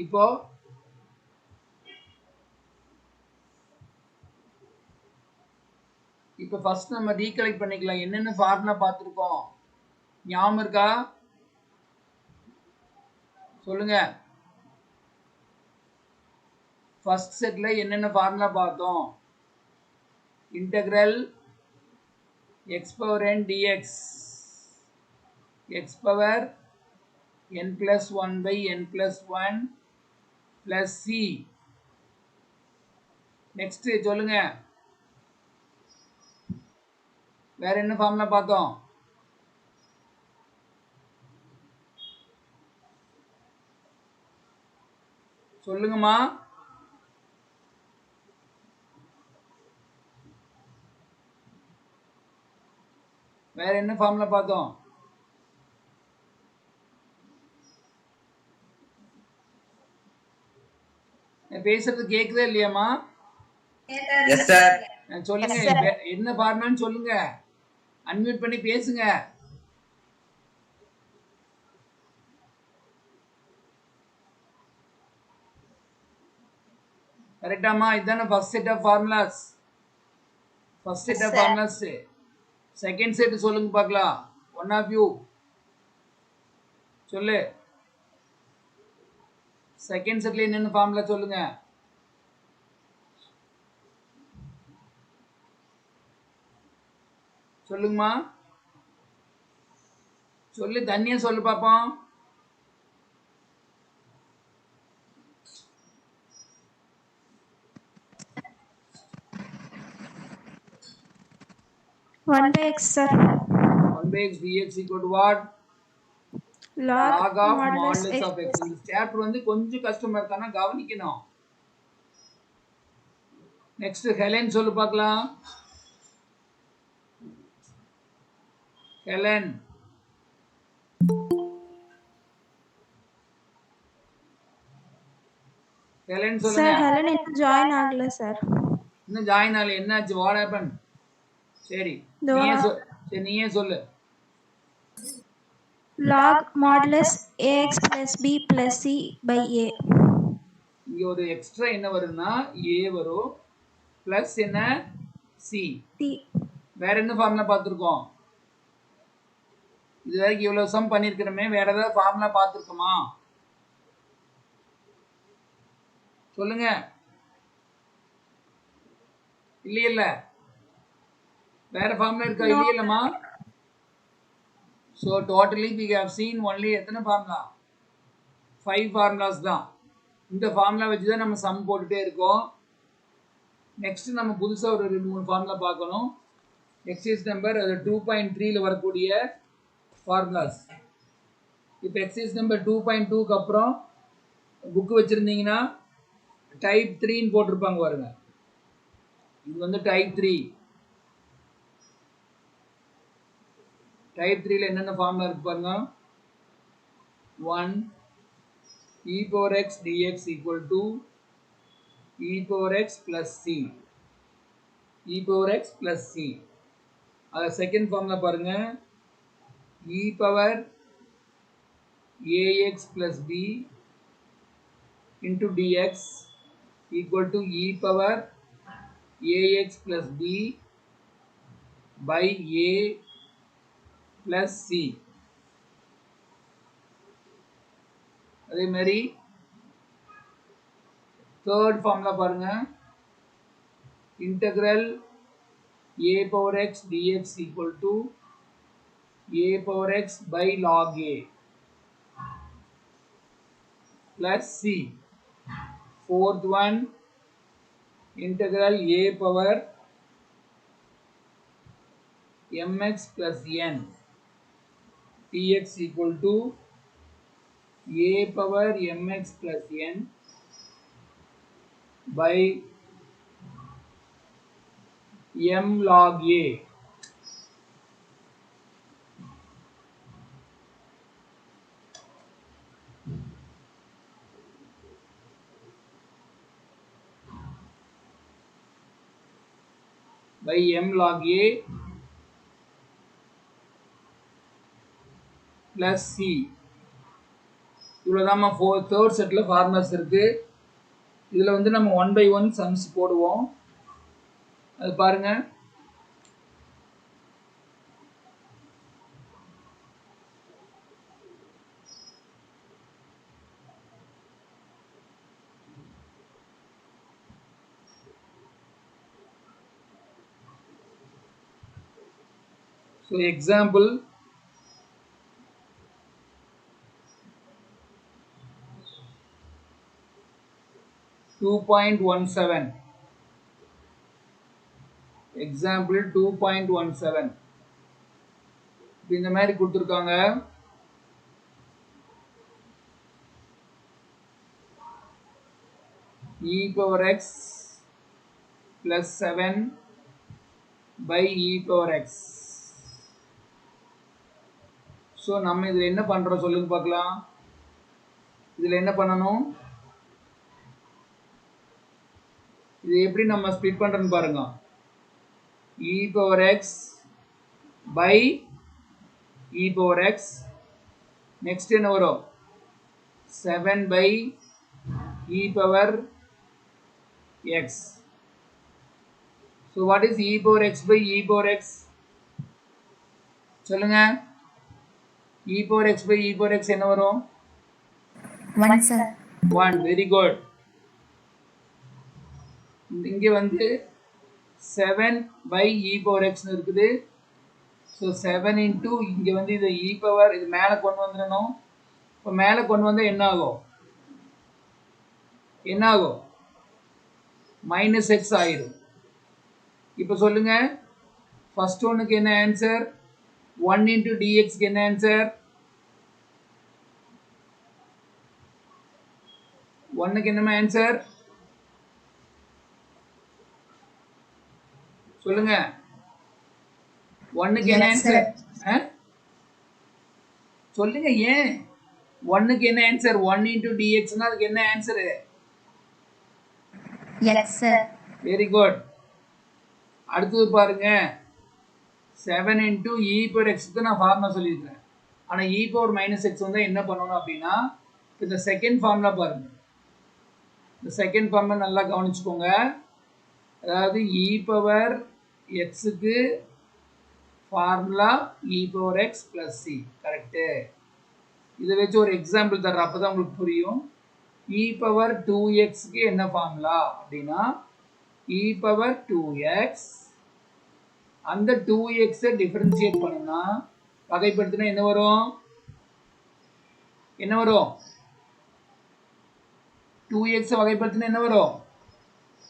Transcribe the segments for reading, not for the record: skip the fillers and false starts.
இப்போ ஃபர்ஸ்ட் நம்ம ரீகலெக்ட் பண்ணிக்கலாம். என்னென்ன ஃபார்முலா பார்த்துருக்கோம் ஞாபகம் இருக்கா? சொல்லுங்க. ஃபர்ஸ்ட் செட்ல என்னென்ன ஃபார்முலா பார்த்தோம்? Integral x power n dx, x power n plus 1 by n plus 1 plus c. Next சொல்லுங்க. வேற என்ன ஃபார்முலா பார்த்தோம்? சொல்லுங்கம்மா. வேற என்ன ஃபார்முலா பார்த்தோம்? பேசுறது கேக்குதா இல்லையாம்மா? Yes sir. சொல்லுங்க. என்ன ஃபார்முலான்னு சொல்லுங்க. அன்மியூட் பண்ணி பேசுங்க. கரெக்டாமா? இதுதானே first set of formulas. First set of formulas. Second set சொல்லுங்க பார்க்கலாம். ஒன் ஆஃப் யூ சொல்லு. செகண்ட் செட்ல என்னென்ன ஃபார்முலா சொல்லுங்க. சொல்லுங்கம்மா. சொல்லு. தனியா சொல்லு பாப்போம். One by x, sir. 1 by x dx equal to what? Log of modulus of x. இந்த சாப்டர் வந்து கொஞ்சம் கஷ்டமா இருக்கானா கவனிக்கணும். நெக்ஸ்ட் ஹெலன் சொல்லு பார்க்கலாம். ஹெலன். ஹெலன் சொல்லுங்க. சார் ஹெலன் இன்னும் ஜாயின் ஆகல சார். இன்னும் ஜாயின் ஆகல. என்னாச்சு? What happen? சரி நீயே சொல்லு. log modulus ax plus b plus c by a. இங்க ஒரு எக்ஸ்ட்ரா என்ன வரும்னா a வரும் பிளஸ் என்ன c. வேற என்ன ஃபார்முலா பார்த்துருக்கோம்? இது வரைக்கும் இவ்வளவு சம் பண்ணிருக்கிறோமே, வேற ஏதாவது ஃபார்முலா பார்த்துருக்கோமா? சொல்லுங்க. இல்லையில்ல. வேற ஃபார்முலா இருக்கா? இல்லையில்லம்மா. So totally we have seen only எத்தனை ஃபார்முலா? 5 ஃபார்முலாஸ் தான். இந்த ஃபார்முலா வச்சு தான் நம்ம சம் போட்டுட்டே இருக்கோம். நெக்ஸ்ட் நம்ம புதுசா ஒரு 2-3 ஃபார்முலா பார்க்கணும். எக்ஸசைஸ் நம்பர் 2.3ல வரக்கூடிய ஃபார்முலாஸ். இப்போ எக்ஸசைஸ் நம்பர் 2.2க்கு அப்புறம் புக் வச்சிருந்தீங்கன்னா டைப் 3ன்னு போட்டிருப்பாங்க பாருங்க. இது வந்து டைப் 3. டைப் 3ல என்னென்ன ஃபார்முலா இருக்கு பாருங்க. 1 e power x dx equal to e power x plus c. e power x plus c. அது செகண்ட் ஃபார்முலா பாருங்க. e power ax plus b into dx equal to e power ax plus b by a plus c. அதே மாதிரி third formula பாருங்க. integral a power x dx equal to a power x by log a plus c. Fourth one, integral a power mx plus n dx equal to a power mx plus n by m log a. by m log a plus c இவ்வளோதாம்மா third செட்டில் formulas இருக்குது. இதில் வந்து நம்ம 1 by 1 sums போடுவோம். அது பாருங்கள். So example, (2.17) example 2.17 இந்த மாதிரி கொடுத்துருக்காங்க. e power x plus 7 by e power x. So நம்ம இதில் என்ன பண்ணுறோம் சொல்லுங்க பார்க்கலாம். இதில் என்ன பண்ணணும், இது எப்படி நம்ம ஸ்ப்ளிட் பண்ணுறோன்னு பாருங்க. e power x by e power x, next என்ன வரும், 7 by e power x. So what is e power x by e power x? சொல்லுங்க. e power x by e power x என்ன வரும்? 1 sir. 1. Very good. இங்கே வந்து 7 by e power x இருக்குது. So 7 into இங்கே வந்து இது e power, இது மேலே கொண்டு வந்துடணும். இப்போ மேலே கொண்டு வந்தால் என்ன ஆகும், என்ன ஆகும், மைனஸ் எக்ஸ் ஆயிடும். இப்போ சொல்லுங்க, ஃபர்ஸ்ட் ஒன்னுக்கு என்ன ஆன்சர், 1 into dxக்கு என்ன ஆன்சர், 1க்கு என்னமா ஆன்சர் சொல்லுங்க. 1க்கு என்ன ஆன்சர் சொல்லுங்க. ஏன் 1க்கு என்ன ஆன்சர், 1 into dxனா அதுக்கு என்ன answer? Yes sir. Very good. அடுத்தது பாருங்க, 7 into e power xக்கு நான் ஃபார்முலா சொல்லியிருக்கேன். ஆனால் e power minus x வந்து என்ன பண்ணணும் அப்படின்னா, இந்த செகண்ட் ஃபார்முலா பாருங்க. இந்த செகண்ட் ஃபார்முலா நல்லா கவனிச்சுக்கோங்க. அதாவது e power xக்கு formula e power x plus c. Correct. இதை வச்சு ஒரு எக்ஸாம்பிள் தர்றேன், அப்போ தான் உங்களுக்கு புரியும். e power 2xக்கு என்ன ஃபார்முலா அப்படின்னா, e power 2x, அந்த 2x டிஃபரன்ஷியேட் பண்ணுனா வகைப்படுத்தினா என்ன வரும், என்ன வரும், 2x வகைப்படுத்தினா என்ன வரும்,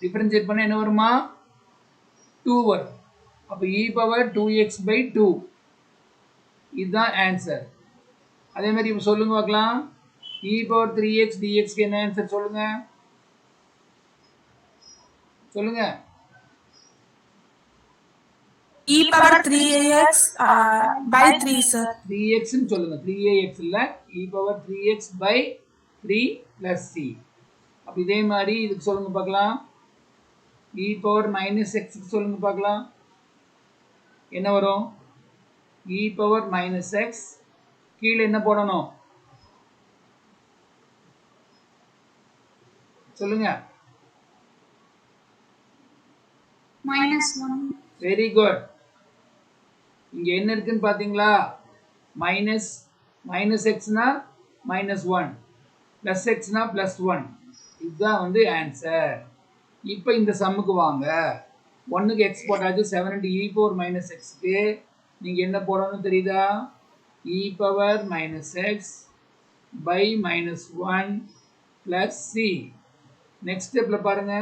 டிஃபரன்ஷியேட் பண்ண என்ன வருமா, 2 வரும். அப்போ e power 2x by 2 இதுதான் ஆன்சர். அதே மாதிரி இப்போ சொல்லுங்க பார்க்கலாம், e power 3x dxக்கு என்ன ஆன்சர் சொல்லுங்க, சொல்லுங்க. e power 3ax by 3 sir. 3x ன்னு சொல்லுங்க, 3ax இல்ல, e power 3x by 3 plus c. அப்ப இதே மாதிரி இதுக்கு சொல்லுங்க பார்க்கலாம், e power minus x க்கு சொல்லுங்க பார்க்கலாம், என்ன வரும், e power minus x, கீழே என்ன போடணும் சொல்லுங்க. -1. Very good. இங்க என்ன இருக்குன்னு பாத்தீங்களா, மைனஸ் மைனஸ் எக்ஸ்னா -1, பிளஸ் எக்ஸ்னா +1. இதுதான் வந்து ஆன்சர். இப்போ இந்த சம்முக்கு வாங்க. 1க்கு எக்ஸ் போட்டாச்சு, 7 into e power minus xக்கு நீங்கள் என்ன போடணும் தெரியுதா, e power minus x by -1 plus c. Next ஸ்டெப்பில் பாருங்க,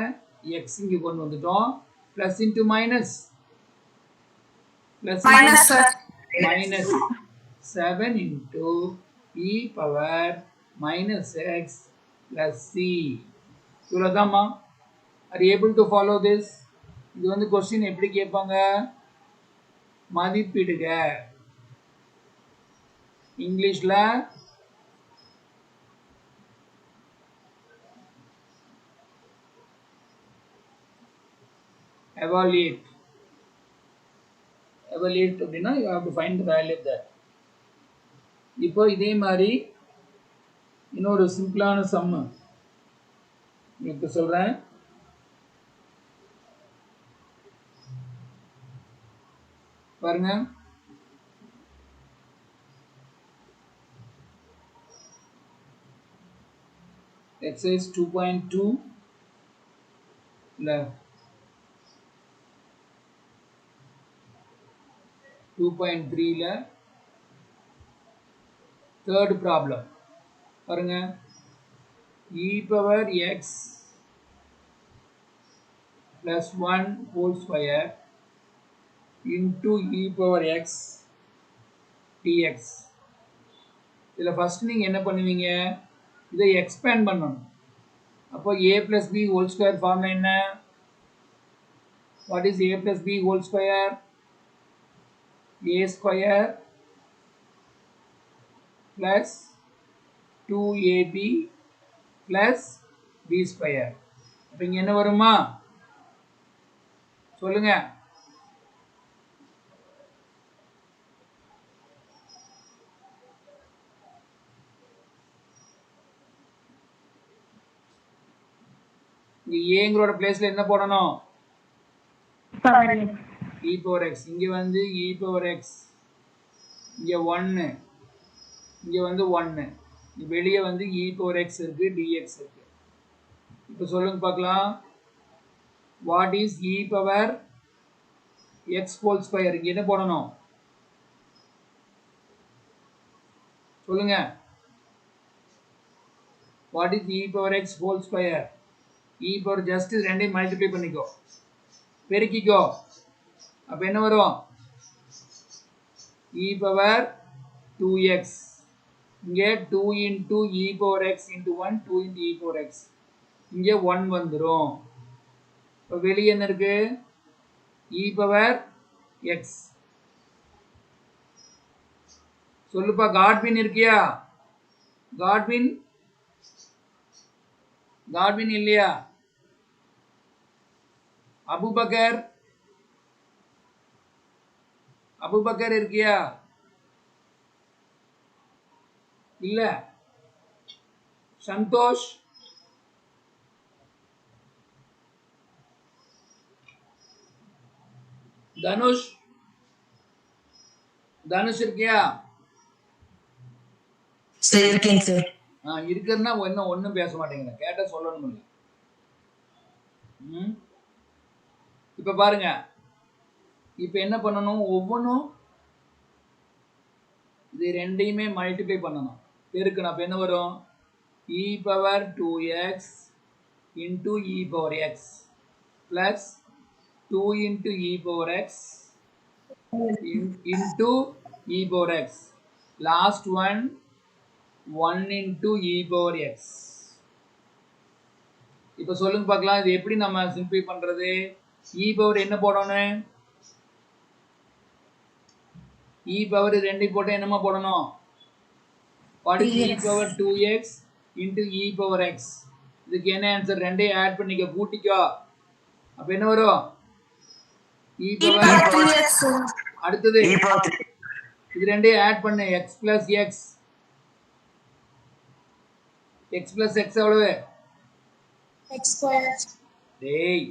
எக்ஸ் இங்கே கொண்டு வந்துட்டோம், plus into minus, plus minus 7 into e power minus x plus c. இவ்வளோதாம்மா. Are able to follow this? இது வந்து கொஸ்டின் எப்படி கேட்பாங்க, மதிப்பிடுக. இங்கிலீஷ்ல evaluate. Evaluate அப்படின்னா you have to find the value of that. இப்போ இதே மாதிரி இன்னொரு சிம்பிளான சம்மு உங்களுக்கு சொல்கிறேன். பாருங்க, exercise 2.2 இல்லை 2.3 third problem பாருங்க, e power x plus 1 whole square into e power x dx. இதில் ஃபஸ்ட் நீங்கள் என்ன பண்ணுவீங்க, இதை எக்ஸ்பேண்ட் பண்ணணும். அப்போ a plus b whole square formula என்ன? What is a plus b whole square? A square plus 2ab plus b square. அப்போ இங்கே என்ன வருமா சொல்லுங்க? இங்கே ஏங்களோட பிளேஸ்ல என்ன போடணும்? e power x. இங்கே வந்து e power x, இங்கே 1, இங்கே வந்து 1, வெளியே வந்து e power x இருக்கு, dx இருக்கு. இப்போ சொல்லுங்க பார்க்கலாம், what is e power x whole square? இங்கே என்ன போடணும் சொல்லுங்க? What is e power x whole square? e power just ரெண்டையும் மல்டிப்ளை பண்ணிக்கோ, பெருக்கிக்கோ. அப்போ என்ன வரும்? e power 2x. இங்கே 2 into e power x into 1, 2 into e power x. இங்கே 1 வந்துடும். இப்போ வெளியே என்ன இருக்கு? e power x. சொல்லுப்பா, காட்வின் இருக்கியா? காட்வின் இல்லையா? அபுபக்கர் இருக்கியா? இல்ல. சந்தோஷ், தனுஷ் இருக்கியா? சார் இருக்கேங்க சார். இருக்குன்னா ஒன்றும் பேச மாட்டேங்கிற, கேட்ட சொல்லணும் இல்லை. இப்போ பாருங்க, இப்போ என்ன பண்ணணும், ஒவ்வொன்றும் இது ரெண்டையுமே மல்டிப்ளை பண்ணணும், பெருக்கணும். அப்போ என்ன வரும்? e power 2x into e power x plus 2 into e power x into e power x. Last one 1 into e power x. இப்போ சொல்லுங்க பார்க்கலாம், இது எப்படி நம்ம சிம்பிளை பண்றது? e பவர் என்ன போடணும்? e பவர் 2 போட்டு என்னமா போடணும்? What is e power 2x into e power x? இதுக்கு என்ன ஆன்சர்? ரெண்டையும் ஆட் பண்ணிக்க, கூட்டிக்கோ. அப்ப என்ன வரும்? e power 3x. அடுத்தது இது ரெண்டையும் ஆட் பண்ணு, x plus x. x plus x எவ்வளவு? X square. டேய்,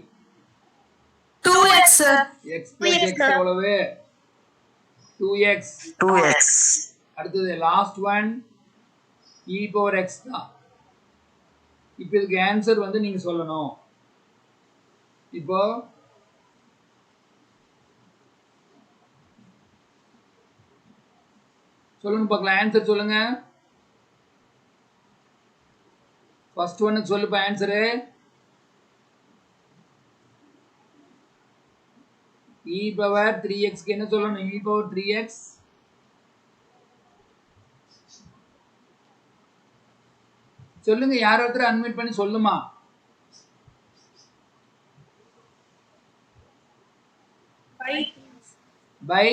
2x sir. x plus x எவ்வளவு? 2x. அடுத்தது last one e power x தான். இப்போ இதுக்கு ஆன்சர் வந்து நீங்க சொல்லணும். இப்போ சொல்லுங்க பார்க்கலாம், ஆன்சர் சொல்லுங்க. ஃபர்ஸ்ட் ஒன்னுக்கு சொல்லுப்பா ஆன்சரு. e பவர் 3x க்கு என்ன சொல்லணும்? e power 3x. சொல்லுங்க, யார் ஒருத்தர் அன்மியூட் பண்ணி சொல்லுமா? by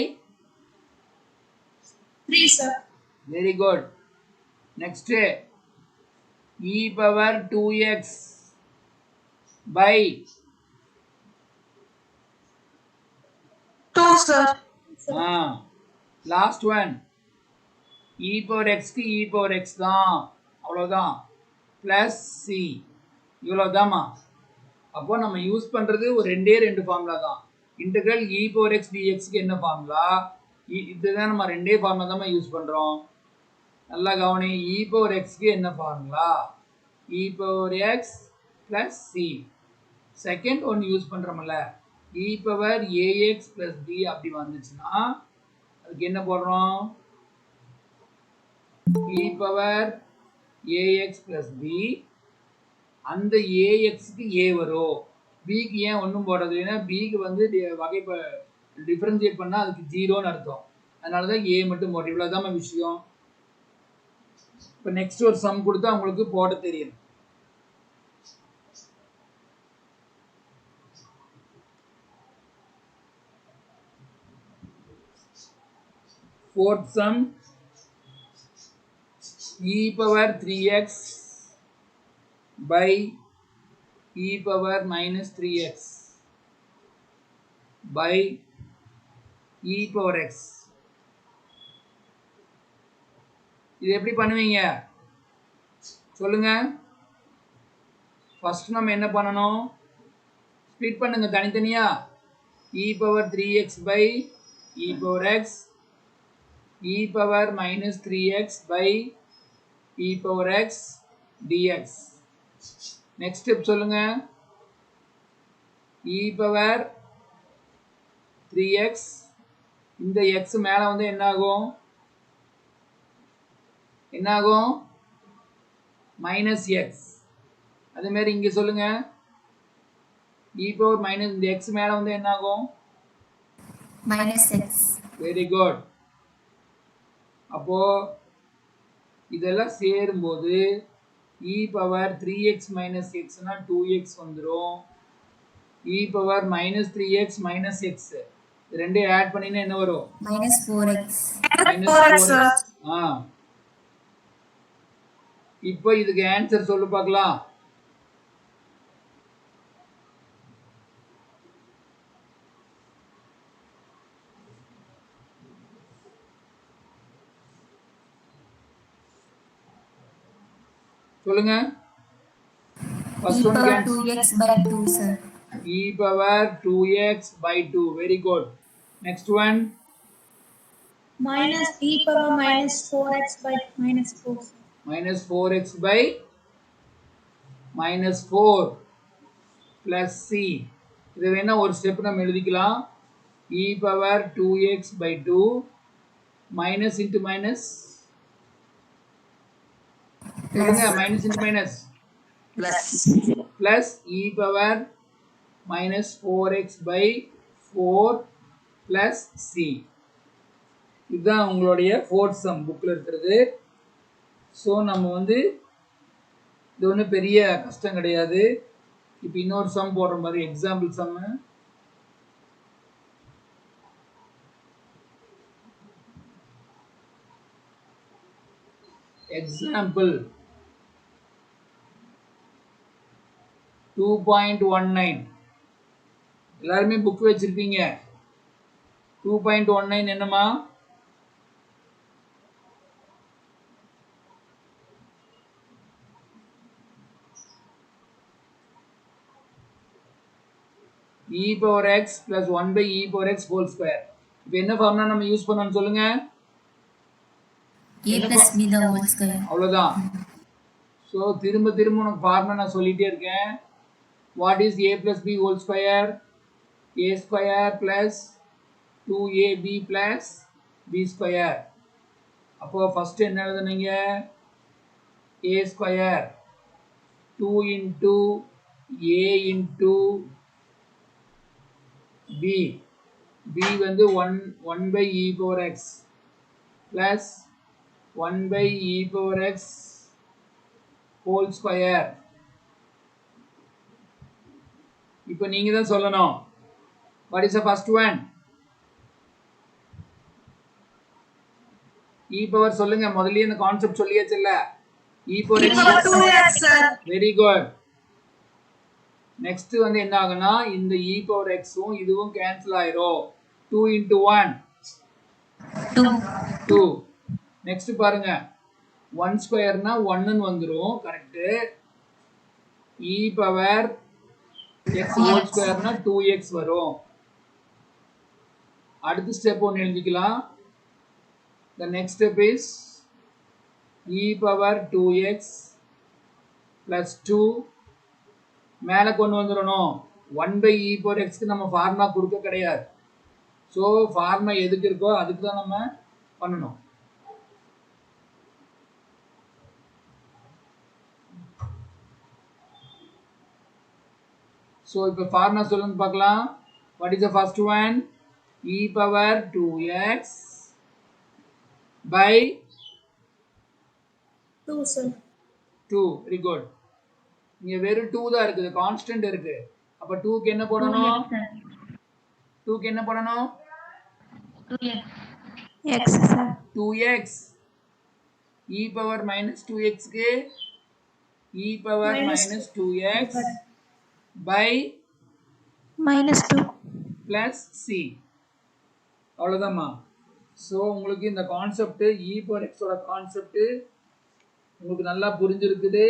3 sir. very good. Next e power 2x by 2 sir. last one e power x க்கு e power x தான். அவ்வளோதான், ப்ளஸ் சி, இவ்வளோதாம்மா. அப்போ நம்ம யூஸ் பண்ணுறது ஒரு ரெண்டு ஃபார்முலா தான். இன்டெக்ரல் இ பவர் எக்ஸ் டிஎக்ஸ்க்கு என்ன ஃபார்முலா, இதுதான் நம்ம ரெண்டே ஃபார்முலா தான் யூஸ் பண்ணுறோம். நல்லா கவனி, இ பவர் எக்ஸ்க்கு என்ன formula, e power x plus c. Second ஒன்று யூஸ் பண்ணுறோம்ல, e power ax plus b அப்படி வந்துச்சுன்னா அதுக்கு என்ன போடுறோம், e power ax plus b. அந்த ஏஎக்ஸுக்கு ஏ வரும், பிக்கு ஏன் ஒன்றும் போடுறது, ஏன்னா பிக்கு வந்து டிஃபரன்ஷியேட் பண்ணால் அதுக்கு ஜீரோன்னு அர்த்தம். அதனால தான் ஏ மட்டும் போடுறோம். இவ்வளோதான் விஷயம். இப்போ நெக்ஸ்ட் ஒரு சம் கொடுத்தா உங்களுக்கு போட தெரியும். Fourth sum, e power 3x by e power minus 3x by e power x. இது எப்படி பண்ணுவீங்க சொல்லுங்க. ஃபர்ஸ்ட் நம்ம என்ன பண்ணணும், ஸ்ப்ளிட் பண்ணுங்க தனித்தனியா. e power 3x by e power x, e power minus 3x by e power x dx. Next step சொல்லுங்க, e power 3x, இந்த x மேல வந்து என்ன ஆகும் மைனஸ் எக்ஸ். அதே மாதிரி இங்க சொல்லுங்க, e power மைனஸ் இந்த x மேல வந்து என்ன ஆகும் minus x. Very good. அப்போ இதெல்லாம் சேரும்போது e power 3x minus x னா 2x வந்துரும். e power minus 3x minus x ரெண்டே ஆட் பண்ணினா என்ன வரும், minus 4x. minus 4x. இப்போ இதுக்கு ஆன்சர் சொல்லு பார்க்கலாம். சொல்லுங்க. First one power 2x by 2 sir. e power 2x by 2. Very good. Next one, minus e power minus 4x by minus 4. minus 4x by minus 4 plus c. இது வேணா ஒரு step நம்ம எழுதிக்கலாம். e power 2x by 2 minus into minus, சொல்லுங்க, minus into minus plus e power minus 4x by 4 plus c. இதுதான் உங்களுடைய fourth some புக்கில் இருக்கிறது. ஸோ நம்ம வந்து இது ஒன்றும் பெரிய கஷ்டம் கிடையாது. இப்போ இன்னொரு சம் போடுற மாதிரி எக்ஸாம்பிள் சம்மு. எக்ஸாம்பிள் 2.19. எல்லாருமே புக் வச்சிருப்பீங்க. 2.19 என்னமா, e power x plus 1 by e power x whole square. இப்போ என்ன ஃபார்முலா நம்ம யூஸ் பண்ணோம்னு சொல்லுங்க. a plus b the whole square. அவ்வளோதான். ஸோ திரும்ப உனக்கு ஃபார்முலா நான் சொல்லிட்டே இருக்கேன். What is a plus b whole square? a square plus 2ab plus b square. அப்போ ஃபர்ஸ்ட் என்ன எழுதுனீங்க, a square 2 into a into b. b வந்து 1 by e power x plus 1 by e power x whole square. இப்போ நீங்க தான் சொல்லணும். What is the first one? e power சொல்லுங்க. முதல்லயே இந்த கான்செப்ட் சொல்லியாச்சுல்ல. e power x 2x sir. Very good. Next வந்து என்ன ஆகுனா, இந்த e power xவும் இதுவும் கேன்சல் ஆயிரும். 2 into 1 2. நெக்ஸ்ட் பாருங்க, 1 ஸ்கொயர்னா 1ன்னு வந்துடும். கரெக்டு. இ பவர் எக்ஸ் ஹோல் ஸ்கொயர்னா 2x வரும். அடுத்த ஸ்டெப் ஒன்று எழுதிக்கலாம். The next step is e power 2x plus 2 மேலே கொண்டு வந்துடணும். 1/e power xக்கு நம்ம ஃபார்முலா கொடுக்க கிடையாது. ஸோ ஃபார்முலா எதுக்கு இருக்கோ அதுக்கு தான் நம்ம பண்ணணும். ஸோ இப்போ ஃபார்முலா சொல்லுங்க பார்க்கலாம். What is the first one? e power 2x by 2 sir. 2. Very good. இங்கே வெறும் 2 தான் இருக்குது, கான்ஸ்டன்ட் இருக்கு. அப்போ 2க்கு என்ன போடணும்? 2க்கு என்ன போடணும்? X sir. 2x. e power minus 2xக்கு e power minus 2x by -2 plus c. அவ்வளோதாம்மா. ஸோ உங்களுக்கு இந்த கான்செப்ட் e power xோட கான்செப்ட் உங்களுக்கு நல்லா புரிஞ்சிருக்குது.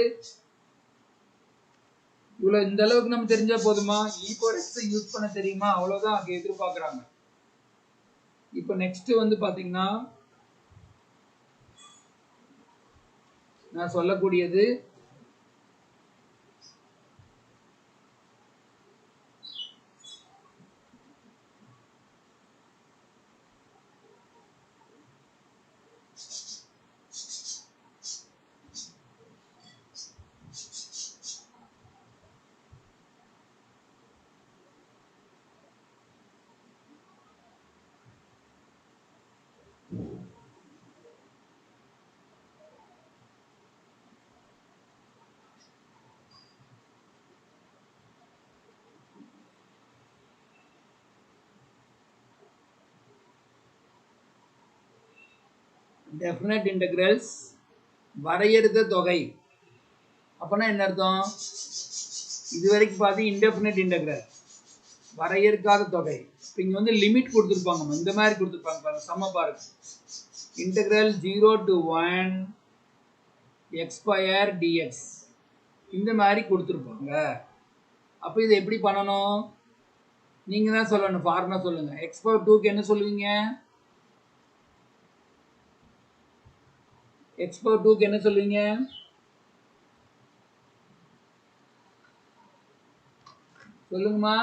இவ்வளோ இந்த அளவுக்கு நம்ம தெரிஞ்சா போதுமா? e power x யூஸ் பண்ண தெரியுமா? அவ்வளோதான் அங்கே எதிர்பார்க்குறாங்க. இப்போ நெக்ஸ்ட் வந்து பார்த்தீங்கன்னா நான் சொல்லக்கூடியது டெஃபினட் இன்டெக்ரல்ஸ், வரையறுத்த தொகை. அப்போனா என்ன அர்த்தம்? இது வரைக்கும் பார்த்து இன்டெஃபினட் இன்டெக்ரல், வரையறுக்காத தொகை. இப்போ இங்கே வந்து லிமிட் கொடுத்துருப்பாங்க, இந்த மாதிரி கொடுத்துருப்பாங்க பாருங்க, சம பாருங்க. Integral 0 to 1 x square dx இந்த மாதிரி கொடுத்துருப்பாங்க. அப்போ இதை எப்படி பண்ணணும்? நீங்கள் தான் சொல்லணும், ஃபார்முலா சொல்லுங்கள். x power 2க்கு என்ன சொல்லுவீங்க? x power 2க்கு என்ன சொல்லுவீங்க? சொல்லுங்கம்மா.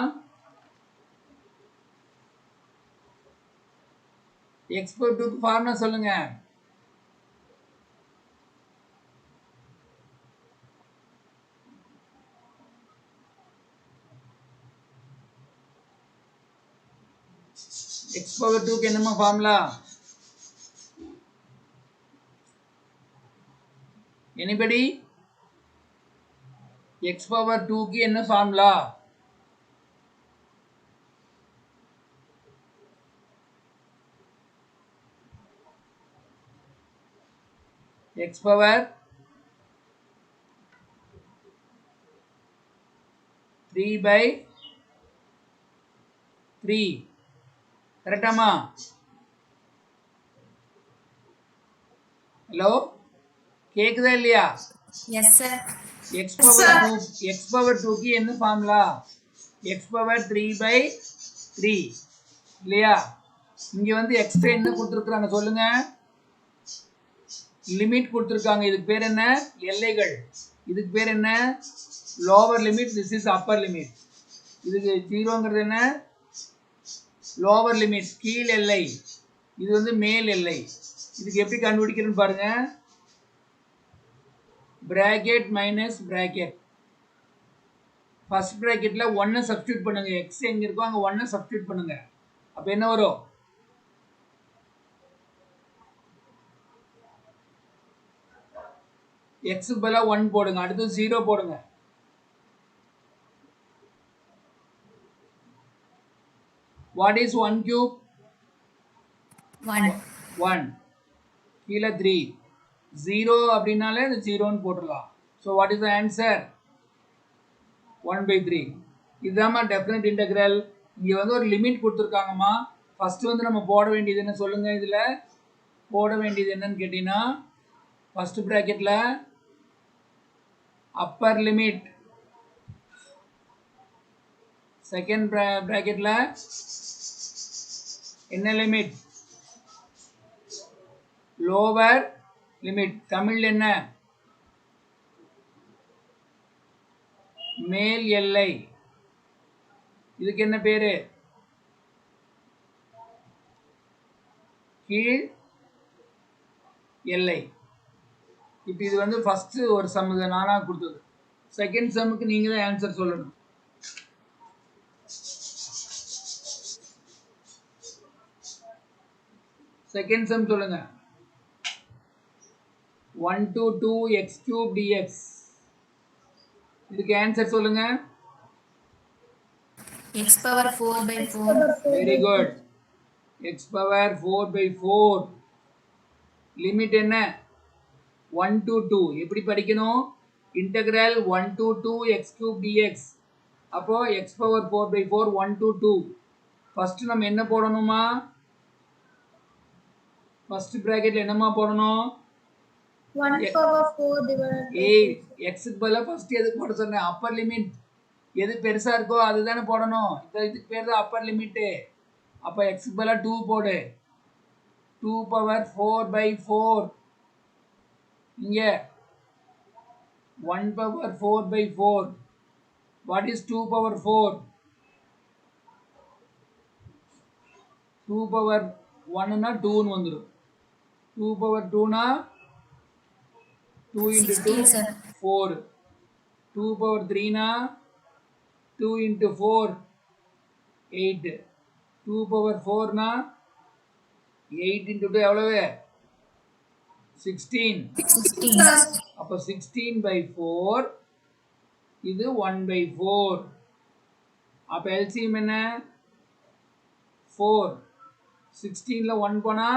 x power 2க்கு ஃபார்முலா சொல்லுங்க. x power 2க்கு என்னம்மா ஃபார்முலா? எனிபடி? x power 2க்கு என்ன ஃபார்முலா? x power 3/3 கரெக்டாமா? ஹலோ, கேக்குதா இல்லையா? Yes sir. x power 2க்கு என்ன ஃபார்முலா? x power 3/3 இல்லையா? இங்க வந்து எக்ஸ்ட்ரா என்ன கொடுத்துருக்காங்க சொல்லுங்க? லிமிட் கொடுத்துருக்காங்க. இதுக்கு பேர் என்ன? எல்லைகள். இதுக்கு பேர் என்ன? Lower limit. This is upper limit. இதுக்கு 0ங்கிறது என்ன? லோவர் லிமிட், கீழ் எல்லை. இது வந்து மேல் எல்லை. இதுக்கு எப்படி கண்டுபிடிக்கிறேன்னு பாருங்க. Bracket minus bracket. ஃபர்ஸ்ட் பிராக்கெட்ல 1 சப்ஸ்டியூட் பண்ணுங்க. எக்ஸ் எங்க இருக்கோ அங்க 1 சப்ஸ்டியூட் பண்ணுங்க. அப்ப என்ன வரும்? எக்ஸுக்கு பதிலா 1 போடுங்க. அடுத்து 0 போடுங்க. What is 1 cube? 1. கீழே 3. 0 அப்படின்னாலே அது 0ன்னு போட்டுடலாம். So what is the answer? 1/3. இதுதாம்மா டெஃபினட் இன்டெக்ரல். இங்கே வந்து ஒரு லிமிட் கொடுத்துருக்காங்கம்மா. ஃபர்ஸ்ட் வந்து நம்ம போட வேண்டியது என்ன சொல்லுங்க? இதில் போட வேண்டியது என்னன்னு கேட்டீங்கன்னா, ஃபர்ஸ்ட் ப்ராக்கெட்டில் அப்பர் லிமிட், செகண்ட் ப்ராக்கெட்டில் என்ன லிமிட்? Lower limit. தமிழ் என்ன? மேல் எல்லை. இதுக்கு என்ன பேரு? கீழ் எல்லை. இப்போ இது வந்து ஃபர்ஸ்ட் ஒரு சம் நானா கொடுத்தது. செகண்ட் சம்முக்கு நீங்க தான் ஆன்சர் சொல்லணும். செகண்ட் சம் சொல்லுங்க. 1 to 2 x cube dx. இதுக்கு ஆன்சர் சொல்லுங்க. x power 4 by 4. Very good. x power 4 by 4. Limit என்ன? 1 to 2. எப்படி படிக்கணும்? Integral 1 to 2 x cube dx. அப்போ x power 4 by 4 1 to 2. First நம்ம என்ன போடணுமா? ஃபர்ஸ்ட் பிராக்கெட்ல என்னமா போடணும்? 1 power 4 divided by ஏய் எக்ஸுக்கு பதிலாக ஃபர்ஸ்ட் எதுக்கு போட சொன்னேன்? Upper limit. எது பெருசா இருக்கோ அதுதானே போடணும். இதுக்கு பேர் தான் அப்பர் லிமிட்டு. அப்போ எக்ஸுக்கு பதிலாக 2 போடு. 2 பவர் 4 by 4. இங்க 1 power 4 by 4. What is 2 power 4? 2 power 1னா 2ன்னு வந்துடும். 2 பவர் 2னா 2 into 2 16 sir. 4. 2 power 3 na 2 into 4 8. 2 power 4 na 8 into 2 எவ்வளவு? 16. 16. அப்போ 16 by 4 இது 1 by 4. அப்போ LCM என்ன? 4. 16ல 1 போனா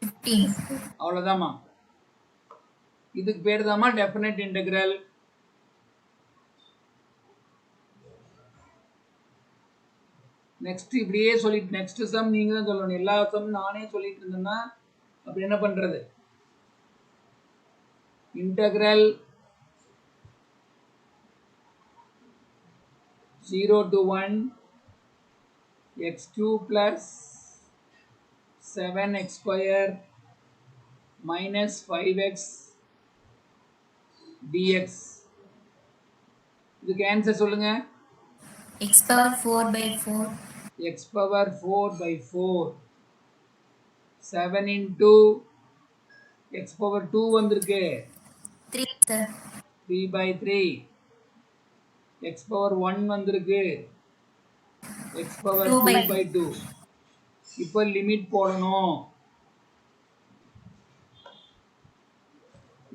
15. அவ்வளோதாம்மா. இதுக்கு பேர் தாம்மா டெஃபினட் இன்டெக்ரல். நெக்ஸ்ட் இப்படியே சொல்லிட்டு நெக்ஸ்ட் சம் நீங்க தான் சொல்லணும். எல்லா சம் நானே சொல்லிட்டு இருந்தேன்னா அப்படி என்ன பண்றது? Integral 0 to 1 x cube plus 7x square minus 5x dx. இதுக்கு ஆன்சர் சொல்லுங்க. x power 4 by 4. x power 4 by 4. 7 into x power 2 வந்திருக்கு. 3 sir. 3 by 3. x power 1 வந்திருக்கு. x power 2 2 by by 2. இப்போ லிமிட் போடணும்.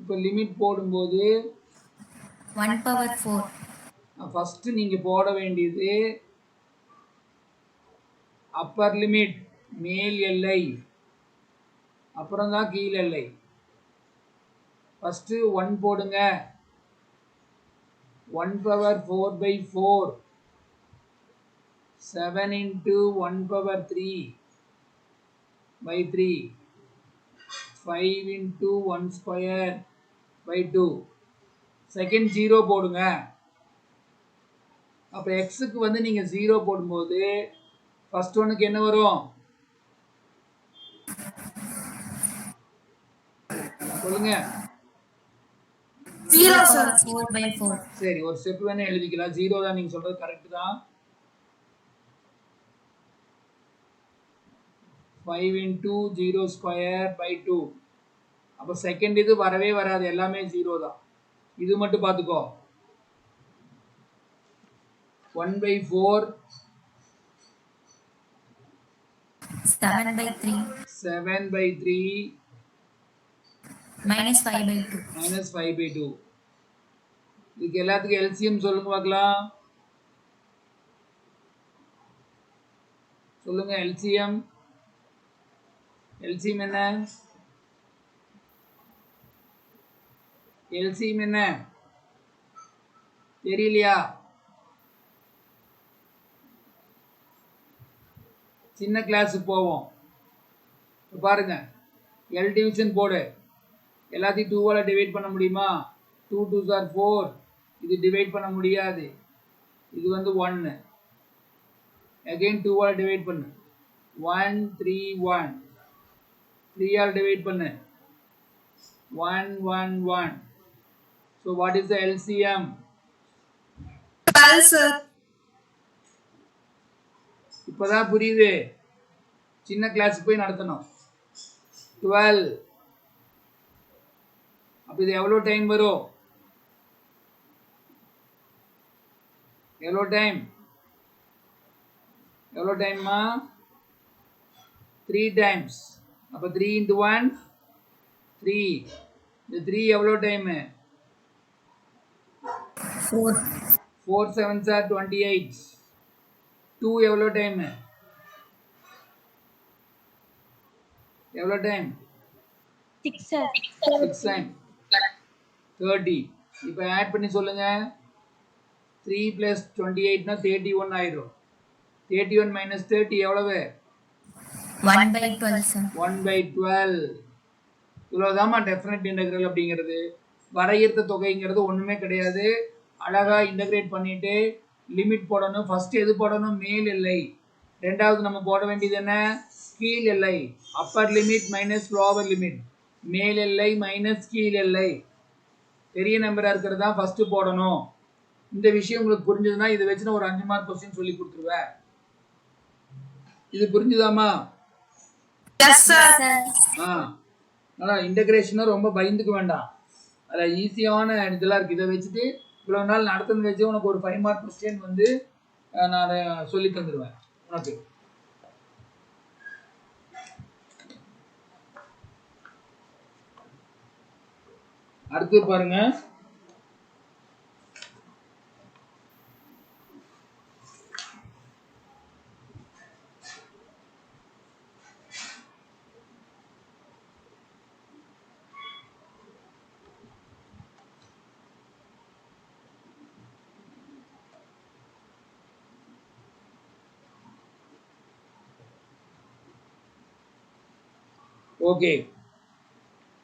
இப்போ லிமிட் போடும்போது 1 power 4. ஃபர்ஸ்ட் நீங்க போட வேண்டியது அப்பர் லிமிட் மேல் எல்லை, அப்புறம் தான் கீழ் எல்லை. ஃபர்ஸ்ட் 1 போடுங்க. 1 power 4 by 4. 7 into 1 power 3 by 3. 5 into 1 square by 2. Second 0 போடுங்க. அப்போ எக்ஸுக்கு வந்து நீங்க 0 போடும்போது ஃபர்ஸ்ட் ஒன்னுக்கு என்ன வரும்? சொல்லுங்க. 0 sir. 4 by 4. சரி, ஒரு ஸ்டெப் வேணா எழுதிக்கலாம். 0 தான் நீங்க சொல்றது கரெக்ட் தான். 5 into 0 square by 2. அப்போ செகண்ட் இது வரவே வராது, எல்லாமே 0 தான். இது மட்டும் பார்த்துக்கோ. 1 by 4. 7 by 3. 7 by 3. Minus 5 by 2. minus 5 by 2. இதுக்கு எல்லாத்துக்கும் எல்சிஎம் சொல்லுங்க பார்க்கலாம். சொல்லுங்க எல்சிஎம். எல்சிஎம் என்ன? எல்சிஎம் என்ன தெரியலையா? சின்ன கிளாஸுக்கு போவோம். பாருங்க எல் டிவிஷன் போடு. எல்லாத்தையும் 2ஆல் டிவைட் பண்ண முடியுமா? 2 2s are 4. இது டிவைட் பண்ண முடியாது. இது வந்து 1. அகைன் 2ஆல் டிவைட் பண்ணு. 1 3 1. 3ஆல் டிவைட் பண்ணு. 1 1 1. So what is the LCM? 12, sir. இப்பதான் புரியுது. சின்ன கிளாஸ் போய் நடத்தணும். 12. அப்ப இது எவ்வளோ டைம் வரும்? எவ்வளோ டைம்மா? 3 டைம்ஸ். அப்ப 3 into 1 3. இந்த 3 எவ்வளோ டைமு? 4. 4 7s are 28. 2 எவ்வளோ டைமு? எவ்வளோ டைம்? 6 sir. 6 டைம் 30. இப்போ ஆட் பண்ணி சொல்லுங்க. 3 + 28 31 ஆயிடும். 31 - 30 எவ்வளவு? 1/12, sir. 1/12. இவ்வளோதாம்மா டெஃபினட் இன்டெக்ரல் அப்படிங்கிறது. வரையறுத்த தொகைங்கிறது ஒன்றுமே கிடையாது. அழகாக இன்டெகிரேட் பண்ணிட்டு லிமிட் போடணும். ஃபஸ்ட்டு எது போடணும்? மேல் எல்லை. ரெண்டாவது நம்ம போட வேண்டியது என்ன? கீழ் எல்லை. Upper limit minus lower limit. மேல் எல்லை மைனஸ் கீழ் எல்லை. பெரிய நம்பராக இருக்கிறது தான் ஃபஸ்ட்டு போடணும். இந்த விஷயம் உங்களுக்கு புரிஞ்சதுன்னா இதை வச்சு நான் ஒரு 5 மார்க் கொஸ்டின் சொல்லி கொடுத்துருவேன். இது புரிஞ்சுதாம்மா? Yes, sir. ஆனால் இன்டகிரேஷனும் ரொம்ப பயந்துக்க வேண்டாம். அதில் ஈஸியான இதெல்லாம் இருக்குது. இதை வச்சுட்டு இவ்வளோ நாள் நடத்துனது வச்சு உனக்கு ஒரு 5 மார்க் கொஸ்டின் வந்து நான் சொல்லி தந்துடுவேன் உனக்கு. அடுத்து பாருங்க. ஓகே,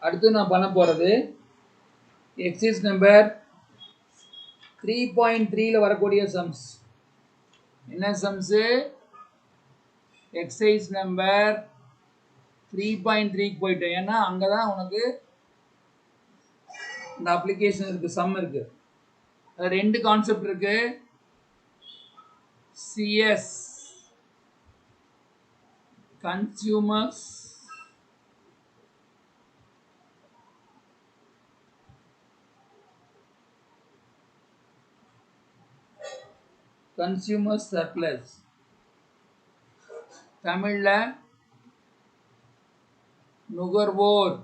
அடுத்து நான் பண்ண போகிறது எக்ஸைஸ் நம்பர் 3.3ல வரக்கூடிய சம்ஸ். என்ன சம்ஸு? எக்ஸைஸ் நம்பர் 3.3க்கு போயிட்டேன். ஏன்னா அங்கே தான் உனக்கு இந்த அப்ளிகேஷன் இருக்குது, சம் இருக்குது. அதில் 2 கான்செப்ட் இருக்குது. CS consumers consumer surplus. தமிழ்ல நுகர்வோர்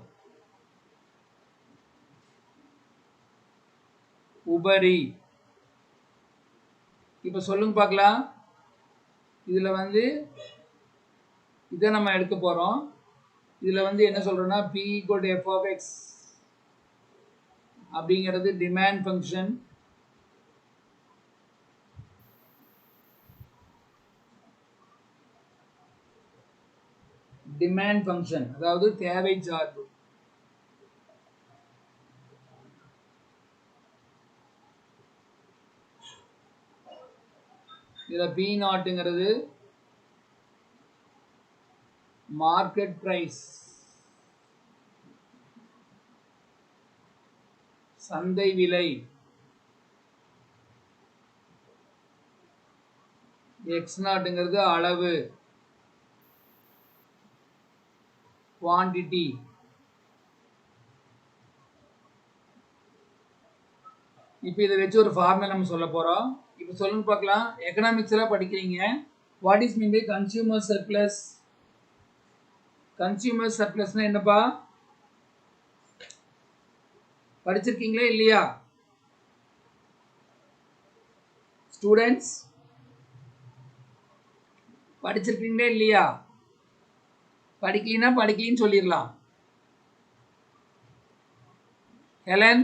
உபரி. இப்போ சொல்லுங்க பார்க்கலாம். இதில் வந்து இதை நம்ம எடுக்க போகிறோம். இதில் வந்து என்ன சொல்கிறோன்னா P = f of x அப்படிங்கிறது டிமாண்ட் ஃபங்க்ஷன். டிமாண்ட் ஃபங்க்ஷன் அதாவது தேவை சார்பு. இதில் P0ங்கிறது மார்க்கெட் பிரைஸ், சந்தை விலை. X0ங்கிறது அளவு, குவான்டிட்டி. இப்போ இதை வச்சு ஒரு ஃபார்முலா நம்ம சொல்ல போகிறோம். இப்போ சொல்லுங்க பார்க்கலாம். எக்கனாமிக்ஸ்லாம் படிக்கிறீங்க. What is mean by consumer surplus? Consumer சர்ப்ளஸ்னா என்னப்பா? படிச்சிருக்கீங்களா இல்லையா ஸ்டூடெண்ட்ஸ்? படிச்சிருக்கீங்களா இல்லையா? படிக்கலைன்னா படிக்கலின்னு சொல்லிடலாம். ஹெலன்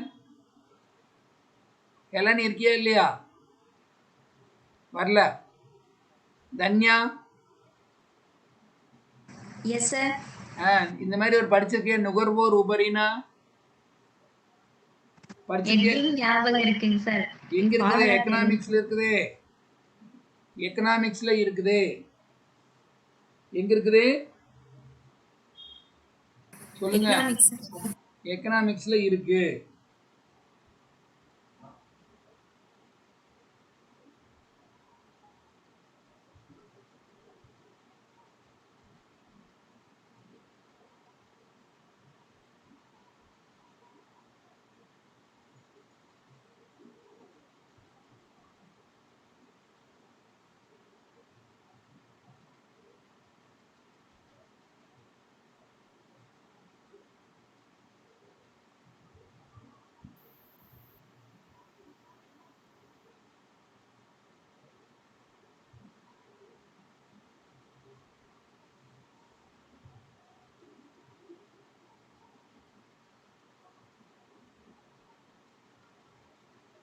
ஹெலன் இருக்கியா இல்லையா? வரல. தன்யா? Yes, sir. இந்த மாதிரி ஒரு படிச்சிருக்கே நுகர்வோர் உபரினா படிச்சிருக்கே ஞாபகம் இருக்குங்க சார். எங்க இருக்குது எக்கனாமிக்ஸ்ல இருக்குது எக்கனாமிக்ஸ்ல இருக்குது எங்க இருக்குது சொல்லுங்க Economics, sir. எக்கனாமிக்ஸ்ல இருக்கு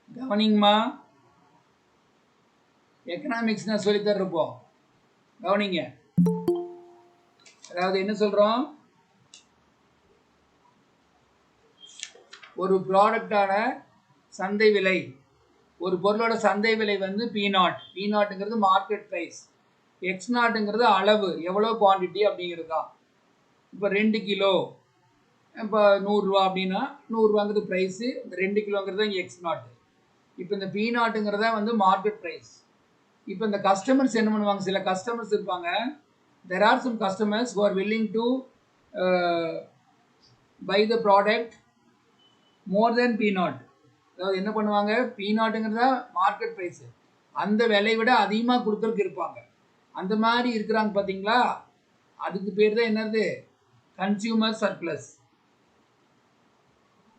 கவனிங்கம்மா எக்கனாமிக்ஸ் நான் சொல்லி தர்றப்போம் கவனிங்க அதாவது என்ன சொல்றோம் ஒரு ப்ராடக்டான சந்தை விலை ஒரு பொருளோட சந்தை விலை வந்து P0 மார்க்கெட் ப்ரைஸ் X0 அளவு எவ்வளோ குவான்டிட்டி அப்படிங்கிறது தான் இப்போ 2 கிலோ இப்போ 100 ரூபா அப்படின்னா 100 ரூபாங்கிறது ப்ரைஸு 2 கிலோங்கிறது இங்கே X0 இப்போ இந்த P0 வந்து மார்க்கெட் ப்ரைஸ் இப்போ இந்த கஸ்டமர்ஸ் என்ன பண்ணுவாங்க சில கஸ்டமர்ஸ் இருப்பாங்க there are some customers who are willing to buy the product more than P0 அதாவது என்ன பண்ணுவாங்க P0 மார்க்கெட் ப்ரைஸு அந்த விலையை விட அதிகமாக கொடுக்கறதுக்கு இருப்பாங்க அந்த மாதிரி இருக்கிறாங்க பார்த்தீங்களா அதுக்கு பேர் தான் என்னது கன்சியூமர் சர்ப்ளஸ்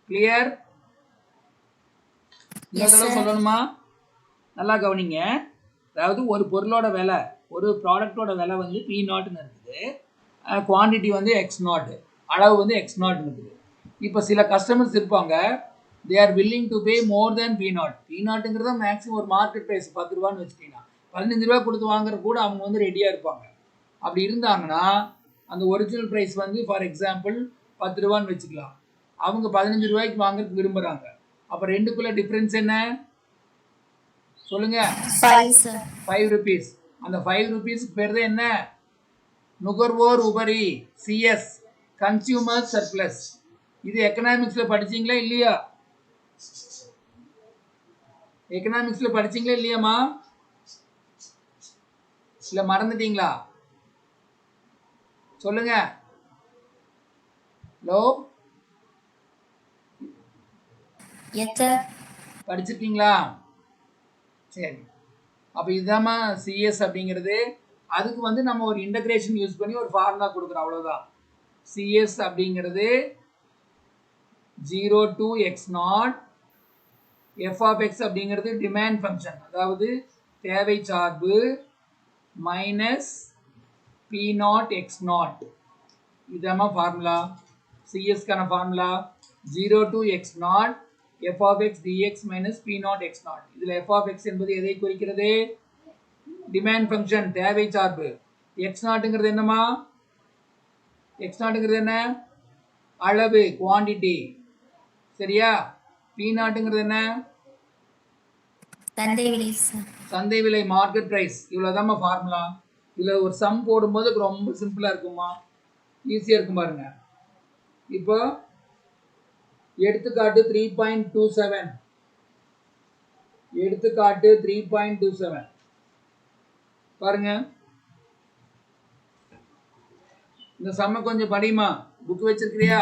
கிளியர் சொல்லணுமா நல்லா கவனிங்க அதாவது ஒரு பொருளோட விலை ஒரு ப்ராடக்டோட விலை வந்து P0 இருக்குது குவான்டிட்டி வந்து X0 அளவு வந்து X0 இருக்குது இப்போ சில கஸ்டமர்ஸ் இருப்பாங்க they are willing to pay more than P0 maximum ஒரு மார்க்கெட் ப்ரைஸ் 10 ரூபான்னு வச்சுட்டீங்கன்னா 15 ரூபா கொடுத்து வாங்குற கூட அவங்க வந்து ரெடியாக இருப்பாங்க அப்படி இருந்தாங்கன்னா அந்த ஒரிஜினல் ப்ரைஸ் வந்து ஃபார் எக்ஸாம்பிள் 10 ரூபான்னு வச்சுக்கலாம் அவங்க 15 ரூபாய்க்கு வாங்குறதுக்கு விரும்புகிறாங்க அப்போ ரெண்டுக்குள்ள டிஃப்ரென்ஸ் என்ன சொல்லுங்க 5 rupees அந்த 5 rupeesக்கு பேர் தான் என்ன நுகர்வோர் உபரி CS கன்சியூமர் சர்ப்ளஸ் இது எக்கனாமிக்ஸ்ல படிச்சீங்களா இல்லையா எக்கனாமிக்ஸ்ல படிச்சீங்களா இல்லையாமா இல்ல மறந்துட்டீங்களா சொல்லுங்க ஹலோ படிச்சிருக்கீங்களா சரி அப்போ இதுதாம்மா சிஎஸ் அப்படிங்கிறது அதுக்கு வந்து நம்ம ஒரு இன்டகிரேஷன் யூஸ் பண்ணி ஒரு ஃபார்முலா கொடுக்குறோம் அவ்வளோதான் சிஎஸ் அப்படிங்கிறது 0 to X0 f of x அப்படிங்கிறது டிமாண்ட் ஃபங்க்ஷன் அதாவது தேவை சார்பு மைனஸ் P0 X0 இதுதாம்மா ஃபார்முலா சிஎஸ்க்கான formula 0 to X0 f of x dx minus P0 X0 இதில் f of x என்பது எதை குறிக்கிறது டிமாண்ட் ஃபங்க்ஷன் தேவை சார்பு X0ங்கிறது என்னமா X0ங்கிறது என்ன அளவு குவான்டிட்டி சரியா P0ங்கிறது என்ன சந்தை விலை மார்க்கெட் பிரைஸ் இவ்வளோதாம்மா ஃபார்முலா இதில் ஒரு சம் போடும்போது ரொம்ப சிம்பிளாக இருக்குமா ஈஸியாக இருக்கும் பாருங்க இப்போ எடுத்துக்காட்டு 3.27 எடுத்துக்காட்டு 3.27 பாருங்க இந்த சம்ம கொஞ்சம் படிமா புக் வச்சிருக்கிறியா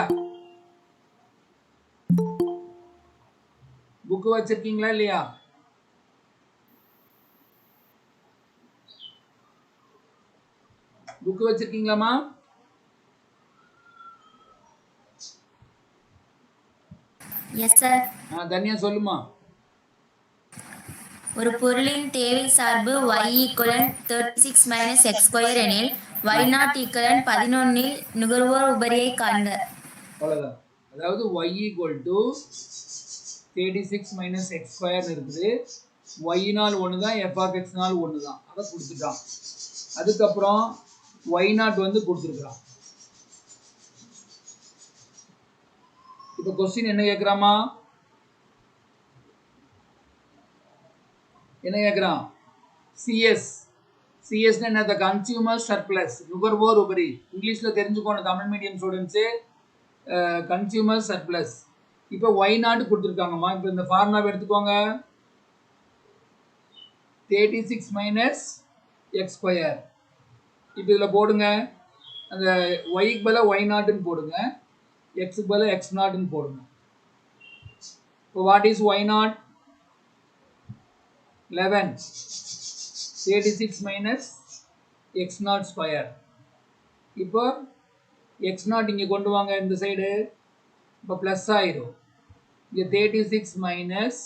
புக் வச்சிருக்கீங்களா இல்லையா புக் வச்சிருக்கீங்களாமா தனியா சொல்லுமா ஒரு பொருளின் தேவை சார்பு y equivalent 36 minus X square எனில் y0 ஈக்குவலன்ட் 11 இல் நுகர்வோர் உபரியை காண்க அவ்வளவுதான் அதாவது y equal to 36 minus X square இருக்குது y னால் 1 தான் f of x னால் 1 தான் அதை கொடுத்துட்டான் அதுக்கப்புறம் y0 வந்து கொடுத்துருக்கான் இப்போ கொஸ்டின் என்ன கேட்குறாமா? என்ன கேட்குறான்? சிஎஸ். சிஎஸ்னா என்ன? கன்சியூமர் சர்ப்ளஸ், நுகர்வோர் உபரி. இங்கிலீஷில் தெரிஞ்சுக்கோணும் Tamil medium students. Consumer surplus. இப்போ ஒய் நாட் கொடுத்துருக்காங்கம்மா. இப்போ இந்த ஃபார்முலாவை எடுத்துக்கோங்க. 36 மைனஸ் எக்ஸ் ஸ்கொயர். இப்போ இதில் போடுங்க. அந்த ஒய்க்கு பதிலாக ஒய் நாட்டுன்னு போடுங்க, எக்ஸுக்கு பதிலாக எக்ஸ் நாட்டுன்னு போடுங்க. இப்போ what is Y nought? 11. 36 minus X nought square. இப்போ எக்ஸ் நாட் இங்கே கொண்டு வாங்க இந்த சைடு. இப்போ ப்ளஸ் ஆயிரும். இங்கே 36 மைனஸ்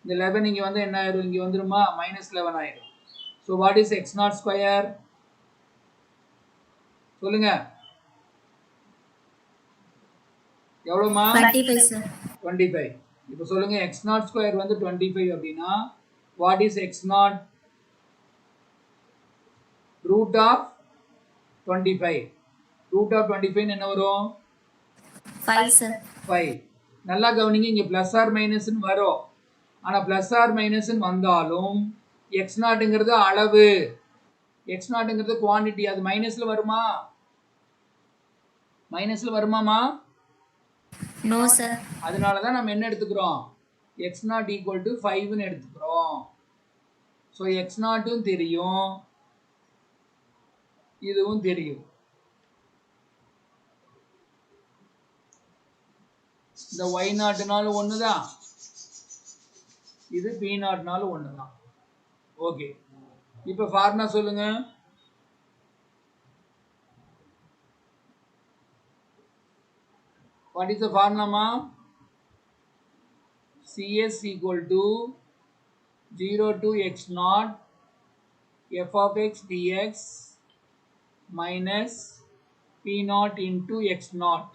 இந்த 11 இங்கே வந்து என்ன ஆயிரும்? இங்கே வந்துருமா? மைனஸ் 11 ஆயிரும். So what is X nought square? சொல்லுங்க. எவ்வளோமா? 25 சார். 25. இப்போ சொல்லுங்க, எக்ஸ் நாட் ஸ்கொயர் வந்து 25 அப்படின்னா what is X nought? Root of 25. Root of 25 என்ன வரும்? 5 சார். 5. நல்லா கவனிங்க, இங்கே ப்ளஸ் ஆர் மைனஸ்ன்னு வரும். ஆனால் ப்ளஸ் ஆர் மைனஸ்ன்னு வந்தாலும் எக்ஸ் நாட்டுங்கிறது அளவு, எக்ஸ் நாட்டுங்கிறது குவான்டிட்டி. அது மைனஸில் வருமா? மைனஸில் வருமாமா? No sir. அதனால தான் நம்ம என்ன எடுத்துக்கிறோம்? எக்ஸ் நாட் ஈக்குவல் டு 5ன்னு எடுத்துக்கிறோம். ஸோ எக்ஸ் நாட்டும் தெரியும், இதுவும் தெரியும். இந்த ஒய் நாட்டுனாலும் ஒன்று தான், இது பி நாட்னாலும் ஒன்று தான். ஓகே, இப்போ ஃபார்முலா சொல்லுங்க. What is the formula, ma? CS equal to 0 to x naught f of x dx minus p naught into x naught.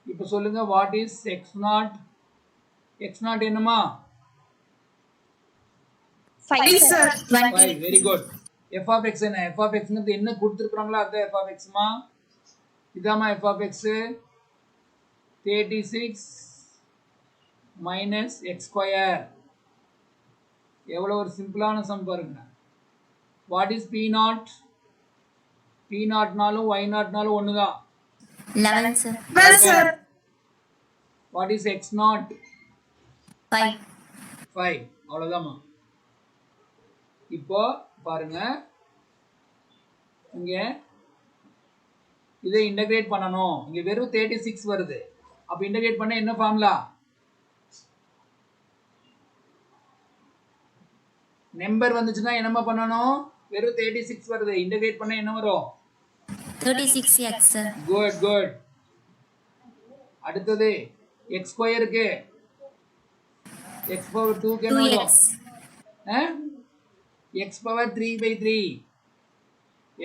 இப்போ சொல்லுங்க, what is x naught? x naught என்னமா? 5 sir. 5. Very good. f of x என்ன? f of x என்ன கொடுத்துருக்குறாங்களோ அதுதான் f of x மா. இதாம்மா f of x. 36 minus x square. எவ்வளோ ஒரு சிம்பிளான சம் பாருங்க. What is p not? p நாட்னாலும் y நாட்னாலும் ஒன்று தான். 11 sir. 12 sir. What is x not? 5. 5. அவ்வளோதாம்மா. இப்போ பாருங்க, இங்கே இதை இன்டகிரேட் பண்ணணும். இங்கே வெறும் 36 வருது. அப்போ இன்டகிரேட் பண்ண என்ன ஃபார்முலா? நம்பர் வந்துச்சுன்னா என்னமா பண்ணணும்? வெறும் 36 வருது, இன்டகிரேட் பண்ண என்ன வரும்? 36x sir. Good good. அடுத்தது x ஸ்கொயருக்கு x பவர் 2க்கு என்ன வரும்? 2x. x power 3/3.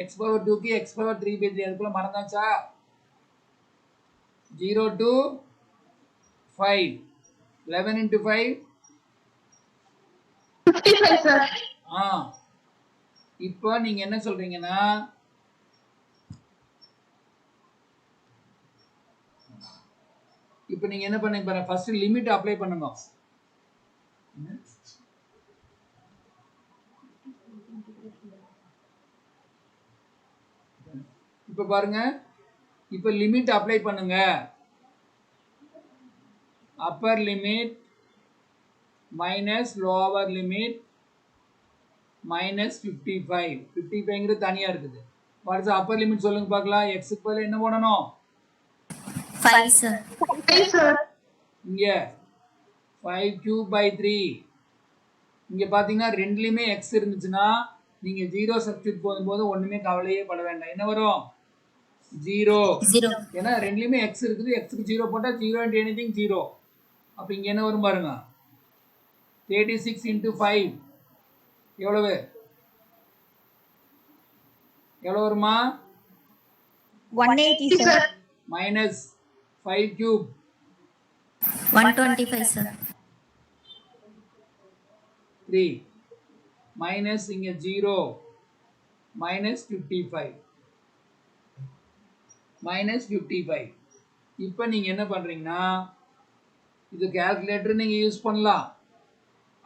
x power 2க்கு x பவர் 3/3. அதுக்குள்ள மறந்தாச்சா? 0 to 5. 11 into 5. 55 sir. இப்போ நீங்க என்ன சொல்றீங்கன்னா, இப்போ நீங்க என்ன பண்ணுங்க பாருங்க, ஃபர்ஸ்ட் லிமிட் அப்ளை பண்ணுங்க. இப்போ பாருங்க, இப்போ லிமிட் அப்ளை பண்ணுங்க. Upper limit minus lower limit minus 55. 55ங்கிறது தனியாக இருக்குது. வாட் இஸ் அப்பர் லிமிட் சொல்லுங்க பார்க்கலாம். எக்ஸுக்கு பதில் என்ன போடணும்? 5 சார். 5 sir. இங்கே 5/3. இங்கே பார்த்தீங்கன்னா ரெண்டுலேயுமே எக்ஸ் இருந்துச்சுன்னா நீங்கள் 0 சப்ஸ்டியூட் போடும்போது ஒன்றுமே கவலையே பட வேண்டாம். என்ன வரும்? 0. 0. ஏன்னா ரெண்டுலேயுமே எக்ஸ் இருக்குது. எக்ஸுக்கு 0 போட்டால் 0 into anything 0. அப்போ இங்கே என்ன வரும் பாருங்க, 36 into 5 எவ்வளவு? எவ்வளோ வருமா? 180 sir. Minus 5 cube 125 sir. 3 minus இங்கே 0 மைனஸ் 55 மைனஸ் 55. இப்போ நீங்கள் என்ன பண்ணுறீங்கன்னா இது கால்குலேட்டர் நீங்கள் யூஸ் பண்ணலாம்,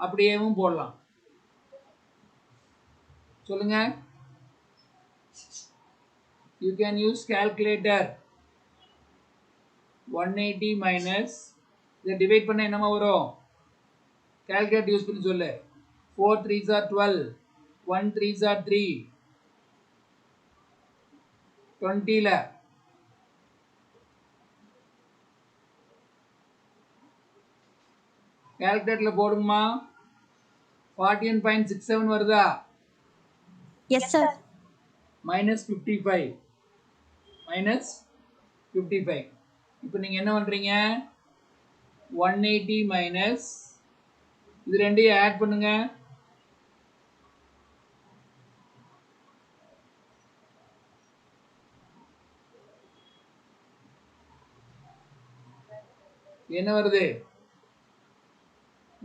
அப்படியேவும் போடலாம். சொல்லுங்க. You can use calculator. 180 minus இதை டிவைட் பண்ண என்னமா வரும்? கால்குலேட்டர் யூஸ் பண்ணி சொல்லு. 4 3s are 12, 1 3s are 3, 20ல கால்குலேட்டர்ல போடுங்கம்மா. 41.67 வருதா? Yes, sir. Minus 55 minus 55. இப்போ நீங்கள் என்ன பண்ணுறீங்க? 180 மைனஸ் இது ரெண்டையும் ஆட் பண்ணுங்க. என்ன வருது?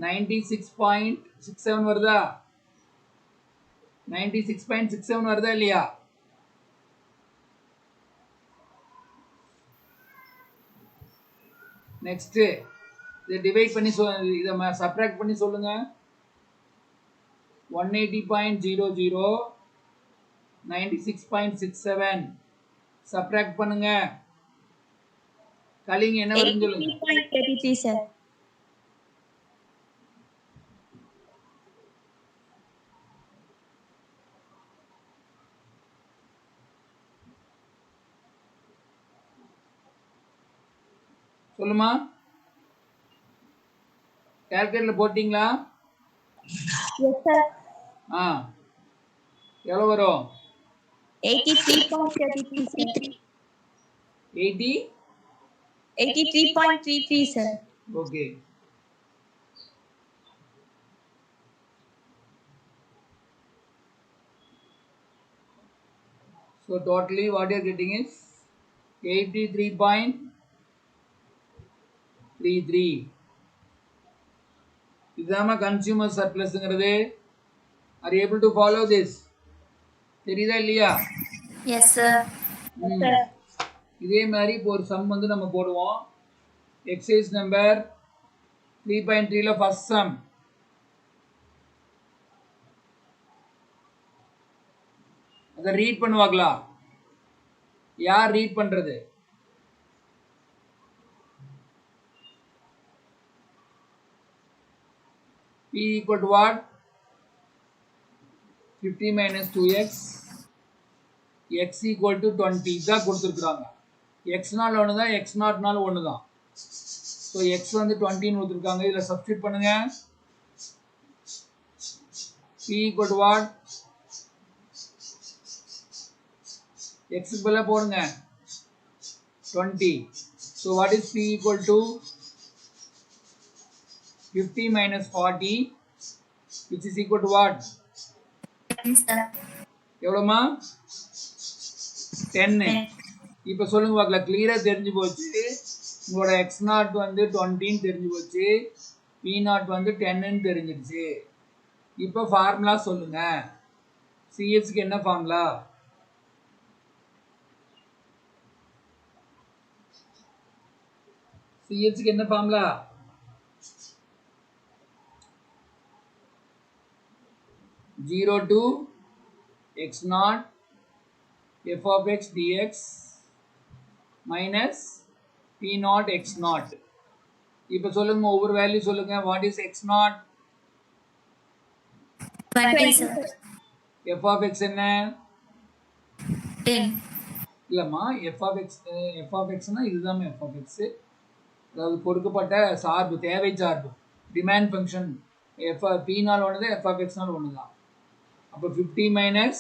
96.67 வருதா? 96.67 வருதா இல்லையா? நெக்ஸ்ட் இதை டிவைட் பண்ணி இதை சப்ராக்ட் பண்ணி சொல்லுங்க. 180.00 96.67 சப்ராக்ட் பண்ணுங்க. கலிங்க என்ன வருதுன்னு சொல்லுங்க. 83.33, sir. சொல்லுமா. கால்குலேட்டர்ல போட்டீங்களா? Yes, sir. ஆ எவ்வளோ வரும்? 83.33, sir. 80. 83.33, sir. Okay. So totally what you are getting is 83.33. இதுதாம்மா கன்சியூமர் சர்ப்ளஸ்ங்கிறது. Are you able to follow this? தெரியுதா இல்லையா? Yes sir. இதே மாதிரி இப்போ ஒரு சம் வந்து நம்ம போடுவோம். எக்ஸசைஸ் நம்பர் 3.3ல ஃபர்ஸ்ட் சம். அதை ரீட் பண்ணுவாங்களா? யார் ரீட் பண்றது? P equal to what? 50 minus 2x, x equal to 20 தான் கொடுத்துருக்குறாங்க. x0 ஒன்று தான், x0 ஒன்று தான். ஸோ x வந்து 20ன்னு கொடுத்துருக்காங்க. இதில் சப்ஸ்டியூட் பண்ணுங்க. P equal to what? x க்கு பதிலா போடுங்க 20. So what is P equal to? 50 minus 40, which is equal to what? 10 sir. எவ்வளோமா? 10. இப்போ சொல்லுங்க பார்க்கலாம். கிளியராக தெரிஞ்சு போச்சு. உங்களோட x0 வந்து 20ன்னு தெரிஞ்சு போச்சு, p0 வந்து 10ன்னு தெரிஞ்சிருச்சு. இப்போ ஃபார்முலா சொல்லுங்க. சிஹெச்க்கு என்ன ஃபார்முலா? சிஹெச்க்கு என்ன formula? Zero to x0 f of x dx minus p0 x0. இப்போ சொல்லுங்க, ஒவ்வொரு வேல்யூ சொல்லுங்க. What is x0? 20 sir. f of x என்ன? 10. இல்லைம்மா, f of xனா இதுதான் f of x. அதாவது கொடுக்கப்பட்ட சார்பு, தேவை சார்பு, டிமாண்ட் ஃபங்க்ஷன். p0 ஒன்று தான், f of x ஒன்று தான். அப்போ 50 மைனஸ்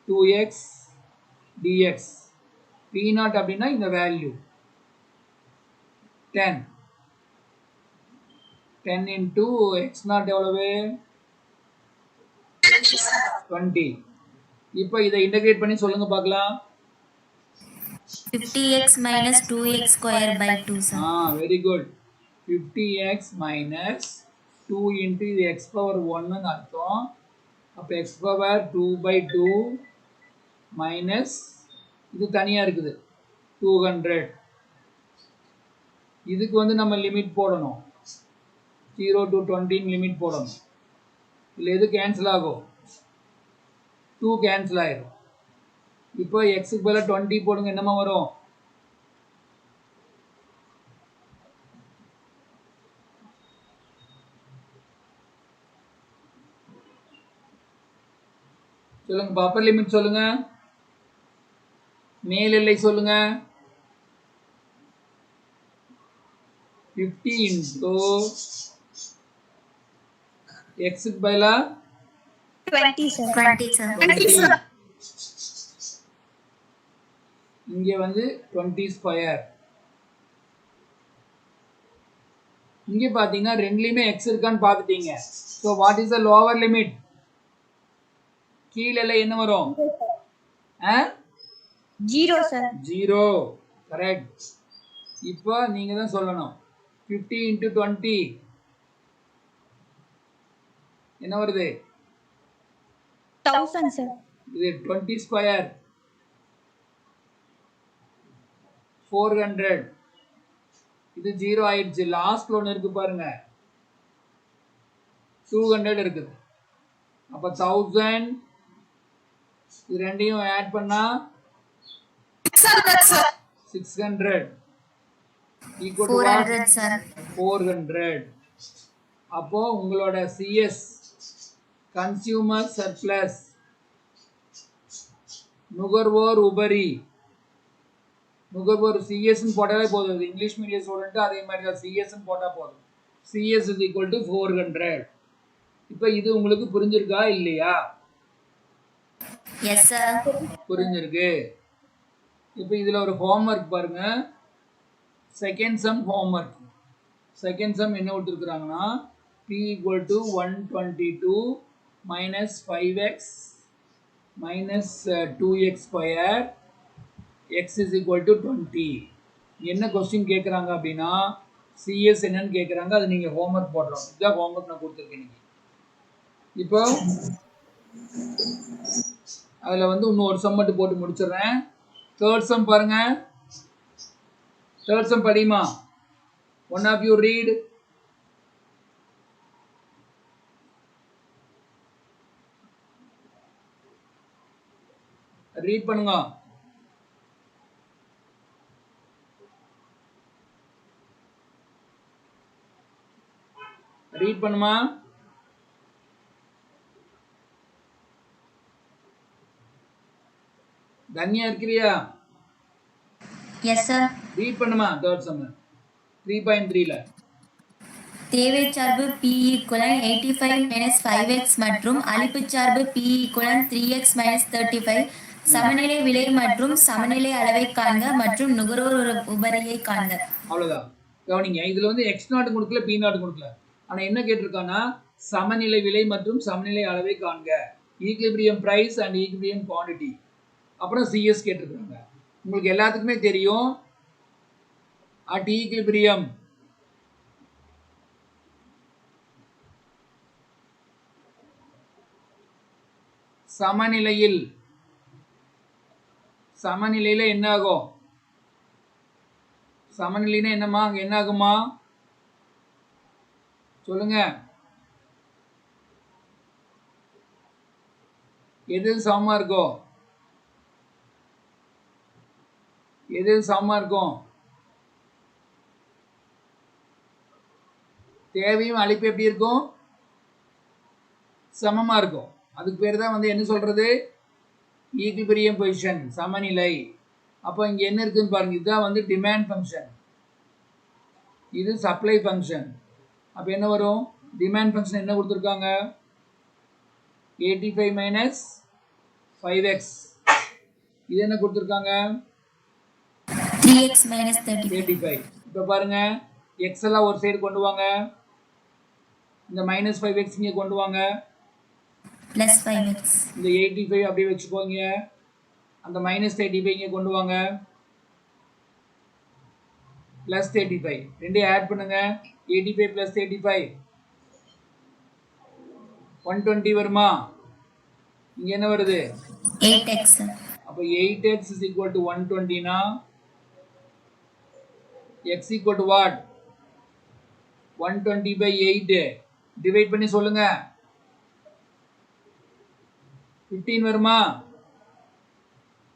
2x dx. p0 அப்படின்னா இந்த வேல்யூ 10. 10 into x0 எவ்வளவு? 20. இப்போ இதை இன்டகிரேட் பண்ணி சொல்லுங்க பார்க்கலாம். 50x minus 2x square by 2 sir. Very good. 50x minus 2 into இது x பவர் 1ன்னு அர்த்தம். அப்போ x பவர் 2 by 2 மைனஸ் இது தனியாக இருக்குது 200. இதுக்கு வந்து நம்ம லிமிட் போடணும், 0 to 20 லிமிட் போடணும். இல்லை எது கேன்சல் ஆகும், 2 கேன்சல் ஆயிடும். இப்போ எக்ஸுக்கு பதிலாக 20 போடுங்க, என்னமா வரும், சொல்லுங்க. அப்பர் லிமிட் சொல்லுங்க, மேல் எல்லை சொல்லுங்க. 50 into எக்ஸுக்கு பதிலா 20 sir. 20 sir. 20. இங்க வந்து 20 ஸ்கொயர். இங்க பாத்தீங்கன்னா ரெண்டுலயுமே எக்ஸ் இருக்கான்னு பாத்துட்டீங்க. So what is the lower limit, கீழே என்ன வரும், 0 sir. 0. கரெக்ட். இப்போ நீங்க தான் சொல்லணும். 50 into 20 என்ன வருது, 1000 sir. இது 20 ஸ்கொயர் 400. இது 0 ஆயிடுச்சு. லாஸ்ட்ல ஒன்று இருக்கு பாருங்க, 200 இருக்குது. அப்ப 1000 இது ரெண்டையும் ஆட் பண்ணா 600 equal to what? 400 sir. 400. அப்போ உங்களோட CS கன்சியூமர் சர்ப்ளஸ், நுகர்வோர் உபரி, நுகர்வோர் சிஎஸ் போட்டாலே போதும். இங்கிலீஷ் மீடியம் ஸ்டூடெண்ட் அதே மாதிரி தான் சிஎஸ் போட்டா போதும். CS is equal to 400. இப்போ இது உங்களுக்கு புரிஞ்சிருக்கா இல்லையா? Yes sir. புரிஞ்சிருக்கு. இப்போ இதுல ஒரு ஹோம்வொர்க் பாருங்க, second sum homework. Second sum என்ன கொடுத்துருக்குறாங்கன்னா, p equal to 122 minus 5x minus 2x square x is equal to 20. என்ன கொஸ்டின் கேட்குறாங்க அப்படின்னா, சிஎஸ் என்னன்னு கேட்குறாங்க. அது நீங்கள் ஹோம்ஒர்க் போடுறோம். இதுதான் ஹோம்ஒர்க் நான் கொடுத்துருக்கேன் நீங்கள். இப்போ அதில் வந்து இன்னும் ஒரு சம் மட்டும் போட்டு முடிச்சிடுறேன். தேர்ட் சம் பாருங்க. தேர்ட் சம் படிமா. One of you read. Read பண்ணுங்க. ரீட் பண்ணுமா. தன்யா இருக்கிறியா? Yes sir. ரீட் பண்ணுமா. தேர்ட் சம் 3.3ல தேவைச்சார்பு p ஈக்குவலன் 85 - 5x மற்றும் அளிப்புச்சார்பு p ஈக்குவலன் 3x - 35 சமநிலை விலை மற்றும் சமநிலை அளவை காண்க மற்றும் நுகர்வோர் உபரியை காண்க. அவ்வளவுதான். கவனிங்க, இதுல வந்து x நாட் கொடுக்கல, p நாட் கொடுக்கல. ஆனா என்ன கேட்டிருக்கானா, சமநிலை விலை மற்றும் சமநிலை அளவை காண்க, equilibrium price and equilibrium quantity, அப்புறம் சிஎஸ் கேட்டிருக்காங்க. உங்களுக்கு எல்லாத்துக்குமே தெரியும், அட் ஈக்லிபிரியம் சமநிலையில், சமநிலையில என்ன ஆகும், சமநிலைனா என்னமா, அங்க என்ன ஆகுமா சொல்லுங்க. எது சமமா இருக்கும், எது சமமா இருக்கும், தேவையும் அளிப்பு எப்படி இருக்கும், சமமா இருக்கும். அதுக்கு பேர் தான் வந்து என்ன சொல்றது, ஈக்லிபிரியம் பொசிஷன், சமநிலை. அப்போ இங்க என்ன இருக்குன்னு பாருங்க, இதுதான் வந்து டிமாண்ட் ஃபங்க்ஷன், இது சப்ளை ஃபங்க்ஷன். அப்போ என்ன வரும், டிமாண்ட் ஃபங்க்ஷன் என்ன கொடுத்துருக்காங்க, 85 - 5x. இது என்ன கொடுத்துருக்காங்க, 3x - 35. இப்போ பாருங்க, எக்ஸ் எல்லாம் ஒரு சைடு கொண்டு வாங்க, இந்த -5x இங்கே கொண்டு வாங்க, +5x. இந்த 85 அப்படியே வச்சுக்கோங்க, அந்த -35 இங்கே கொண்டு வாங்க, +35 ரெண்டையும் ஆட் பண்ணுங்க. 85 + 35 120 வருமா, இங்க என்ன வருது 8x. அப்போ 8x is equal to 120 னா x equal to what 120 by 8 divide பண்ணி சொல்லுங்க 15 வருமா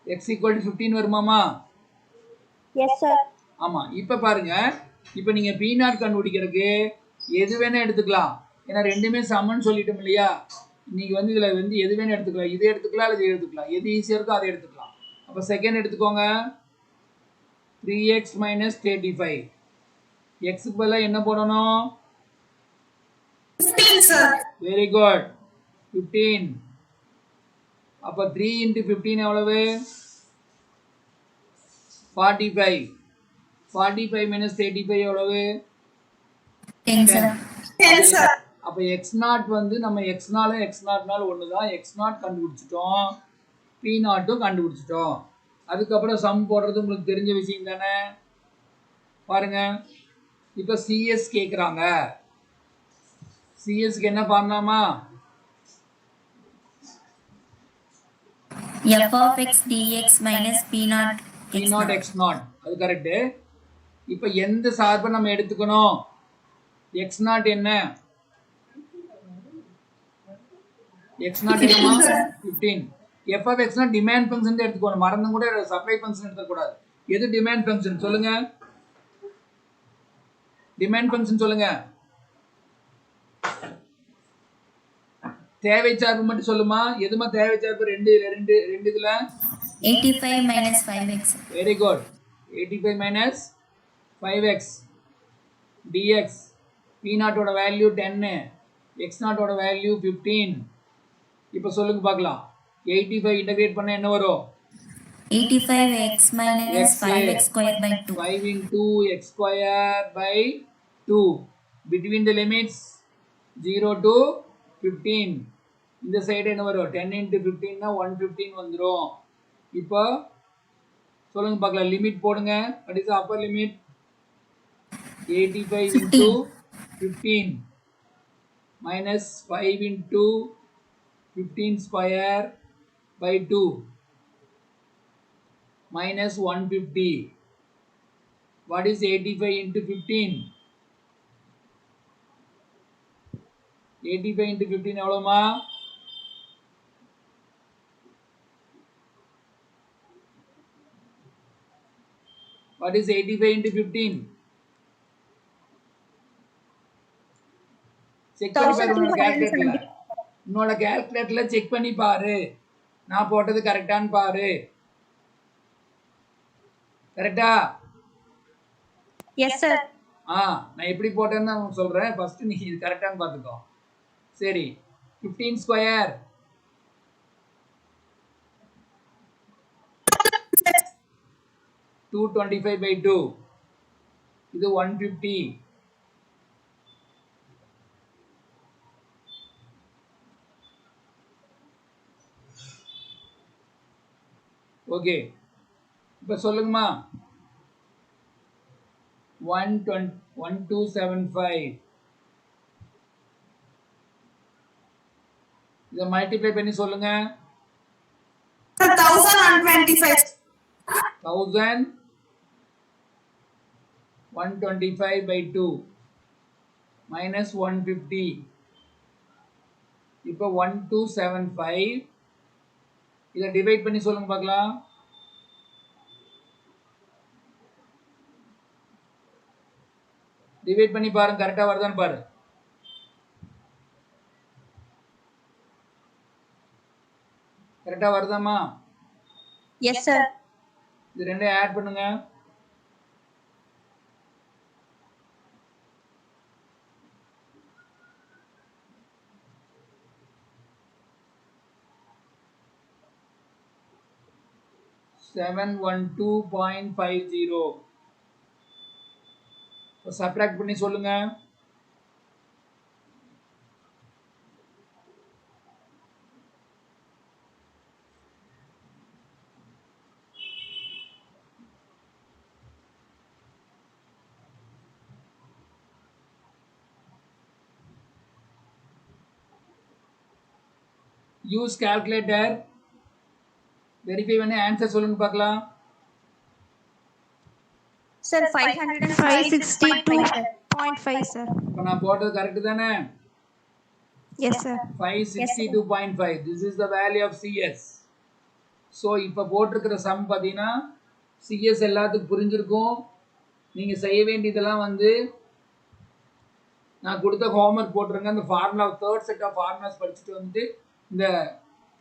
x equal to 15 வருமாமா Yes, sir. ஆமா இப்ப பாருங்க இப்ப நீங்க p0 கண்டுபிடிக்கிறதுக்கு எது வேணா எடுத்துக்கலாம் ஏன்னா ரெண்டுமே சமன்னு சொல்லிட்டோம் இல்லையா இன்னைக்கு வந்து இதுல வந்து எது வேணா எடுத்துக்கலாம் இதை எடுத்துக்கலாம் அல்லது இதை எடுத்துக்கலாம் எது ஈஸியா இருக்கோ அதை எடுத்துக்கலாம் அப்ப செகண்ட் எடுத்துக்கோங்க 3x minus 35 x க்கு பதிலா என்ன போடணும் 15 sir. வெரி குட் 15 அப்ப 3 into 15 எவ்வளவு 45 45 minus 35 எவ்வளவு 10 sir. 10 sir. அப்ப x0 வந்து நம்ம x0 x0 ஒண்ணுதான் x0 கண்டுபிடிச்சிட்டோம் p0 கண்டுபிடிச்சிட்டோம் அதுக்கப்புறம் சம் போடுறது உங்களுக்கு தெரிஞ்ச விஷயம் தானே பாருங்க இப்ப cs கேக்குறாங்க cs க்கு என்ன பண்ணலாமா f of x dx minus p0 p0 x0 அது கரெக்ட் இப்ப எந்த சார்பை நம்ம எடுத்துக்கணும் x0 என்ன x0 என்னமா 15 f of x0 demand function எடுத்துக்கணும் மறந்தும் கூட சப்ளை ஃபங்க்ஷன் எடுக்க கூடாது எது டிமாண்ட் ஃபங்க்ஷன் சொல்லுங்க டிமாண்ட் ஃபங்க்ஷன் சொல்லுங்க தேவை சார்பு மட்டும் சொல்லுமா எதுமா தேவை சார்பு ரெண்டு ரெண்டு ரெண்டு இதுல 85 minus 5x. Very good 85 minus 5x dx p0 ஓட வேல்யூ 10 x0 ஓட வேல்யூ 15 இப்போ சொல்லுங்க பார்க்கலாம் 85 இன்டகிரேட் பண்ணா என்ன வரும் 85x minus 5x square by 2. 5 into x square by 2 between the limits 0 to 15 இந்த சைடு என்ன வரும் 10 into 15 னா 115 வந்துரும் இப்போ சொல்லுங்க பார்க்கலாம் லிமிட் போடுங்க what is the upper limit 85 into 15 minus 5 into 15 square by 2 minus 150 what is 85 into 15 85 into 15 எவ்வளவுமா what is 85 into 15 check பண்ணி பாரு உன்னோட கால்குலேட்டர்ல உன்னோட கால்குலேட்டர்ல செக் பண்ணி பாரு நான் போட்டது கரெக்டான்னு பாரு கரெக்டா Yes, sir. நான் எப்படி போட்டேன்னு நான் சொல்றேன் ஃபர்ஸ்ட் நீ இது கரெக்டான்னு பாத்துக்கோ சரி 15 ஸ்கொயர் 225 by 2 இது 150 ஓகே இப்போ சொல்லுங்கம்மா 1275 இதை மல்டிப்ளை பண்ணி சொல்லுங்க 1025. 1125 by 2 minus 150 இப்போ 1275 இதை டிவைட் பண்ணி சொல்லுங்க பார்க்கலாம் டிவைட் பண்ணி பாருங்க கரெக்டா வருதான்னு பாரு கரெக்டா வருதாமா Yes, sir. இது ரெண்டையும் ஆட் பண்ணுங்க seven one two point 50 subtract பண்ணி சொல்லுங்க யூஸ் கால்குலேட்டர் வெரிஃபை பண்ணி ஆன்சர் சொல்லுங்க பார்க்கலாம் Sir, 562.5, sir. இப்போ நான் போட்டது கரெக்டு தானே? Yes, sir. 562.5. This is the value of CS. So இப்போ போட்டிருக்கிற சம் பார்த்தீங்கன்னா சிஎஸ் எல்லாத்துக்கும் புரிஞ்சிருக்கும். நீங்கள் செய்ய வேண்டியதெல்லாம் வந்து நான் கொடுத்த ஹோம்ஒர்க் போட்டுருங்க. அந்த formula third set of formulas படிச்சுட்டு வந்துட்டு இந்த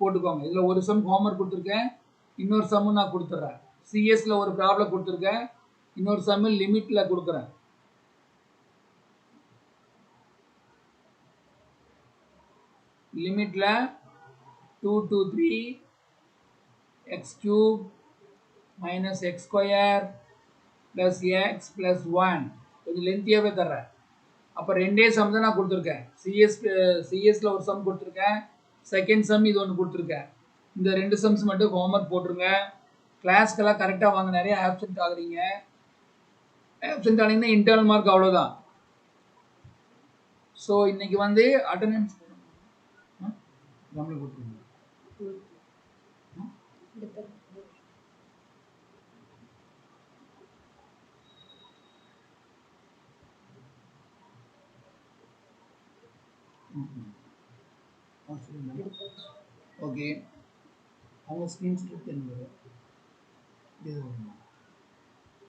போட்டுக்கோங்க. இதில் ஒரு சம் ஹோம்ஒர்க் கொடுத்துருக்கேன், இன்னொரு சம்மும் நான் கொடுத்துட்றேன். சிஎஸ்ல ஒரு ப்ராப்ளம் கொடுத்துருக்கேன், இன்னொரு சம்மு லிமிட்டில் கொடுக்குறேன். லிமிட்டில் 2 to 3 x cube minus x square plus x plus 1 கொஞ்சம் லென்த்தியாகவே தர்றேன். அப்போ ரெண்டே சம் தான் நான் கொடுத்துருக்கேன். சிஎஸ்ல ஒரு சம் கொடுத்துருக்கேன், செகண்ட் சம் இது ஒன்று கொடுத்துருக்கேன். இந்த ரெண்டு சம்ஸ் மட்டும் ஹோம்ஒர்க் போட்டுருங்க. கிளாஸ்க்கெல்லாம் கரெக்டாக வாங்க. நிறைய ஆப்சென்ட் ஆகுறீங்க. ஆப்சென்ட் ஆனீங்கன்னா இன்டர்னல் மார்க் அவ்வளோதான். ஸோ இன்னைக்கு வந்து அட்டண்டன்ஸ் கவனம் கொடுத்துருங்க. ஓகே, அவங்க ஸ்க்ரீன்ஷாட் எடுத்து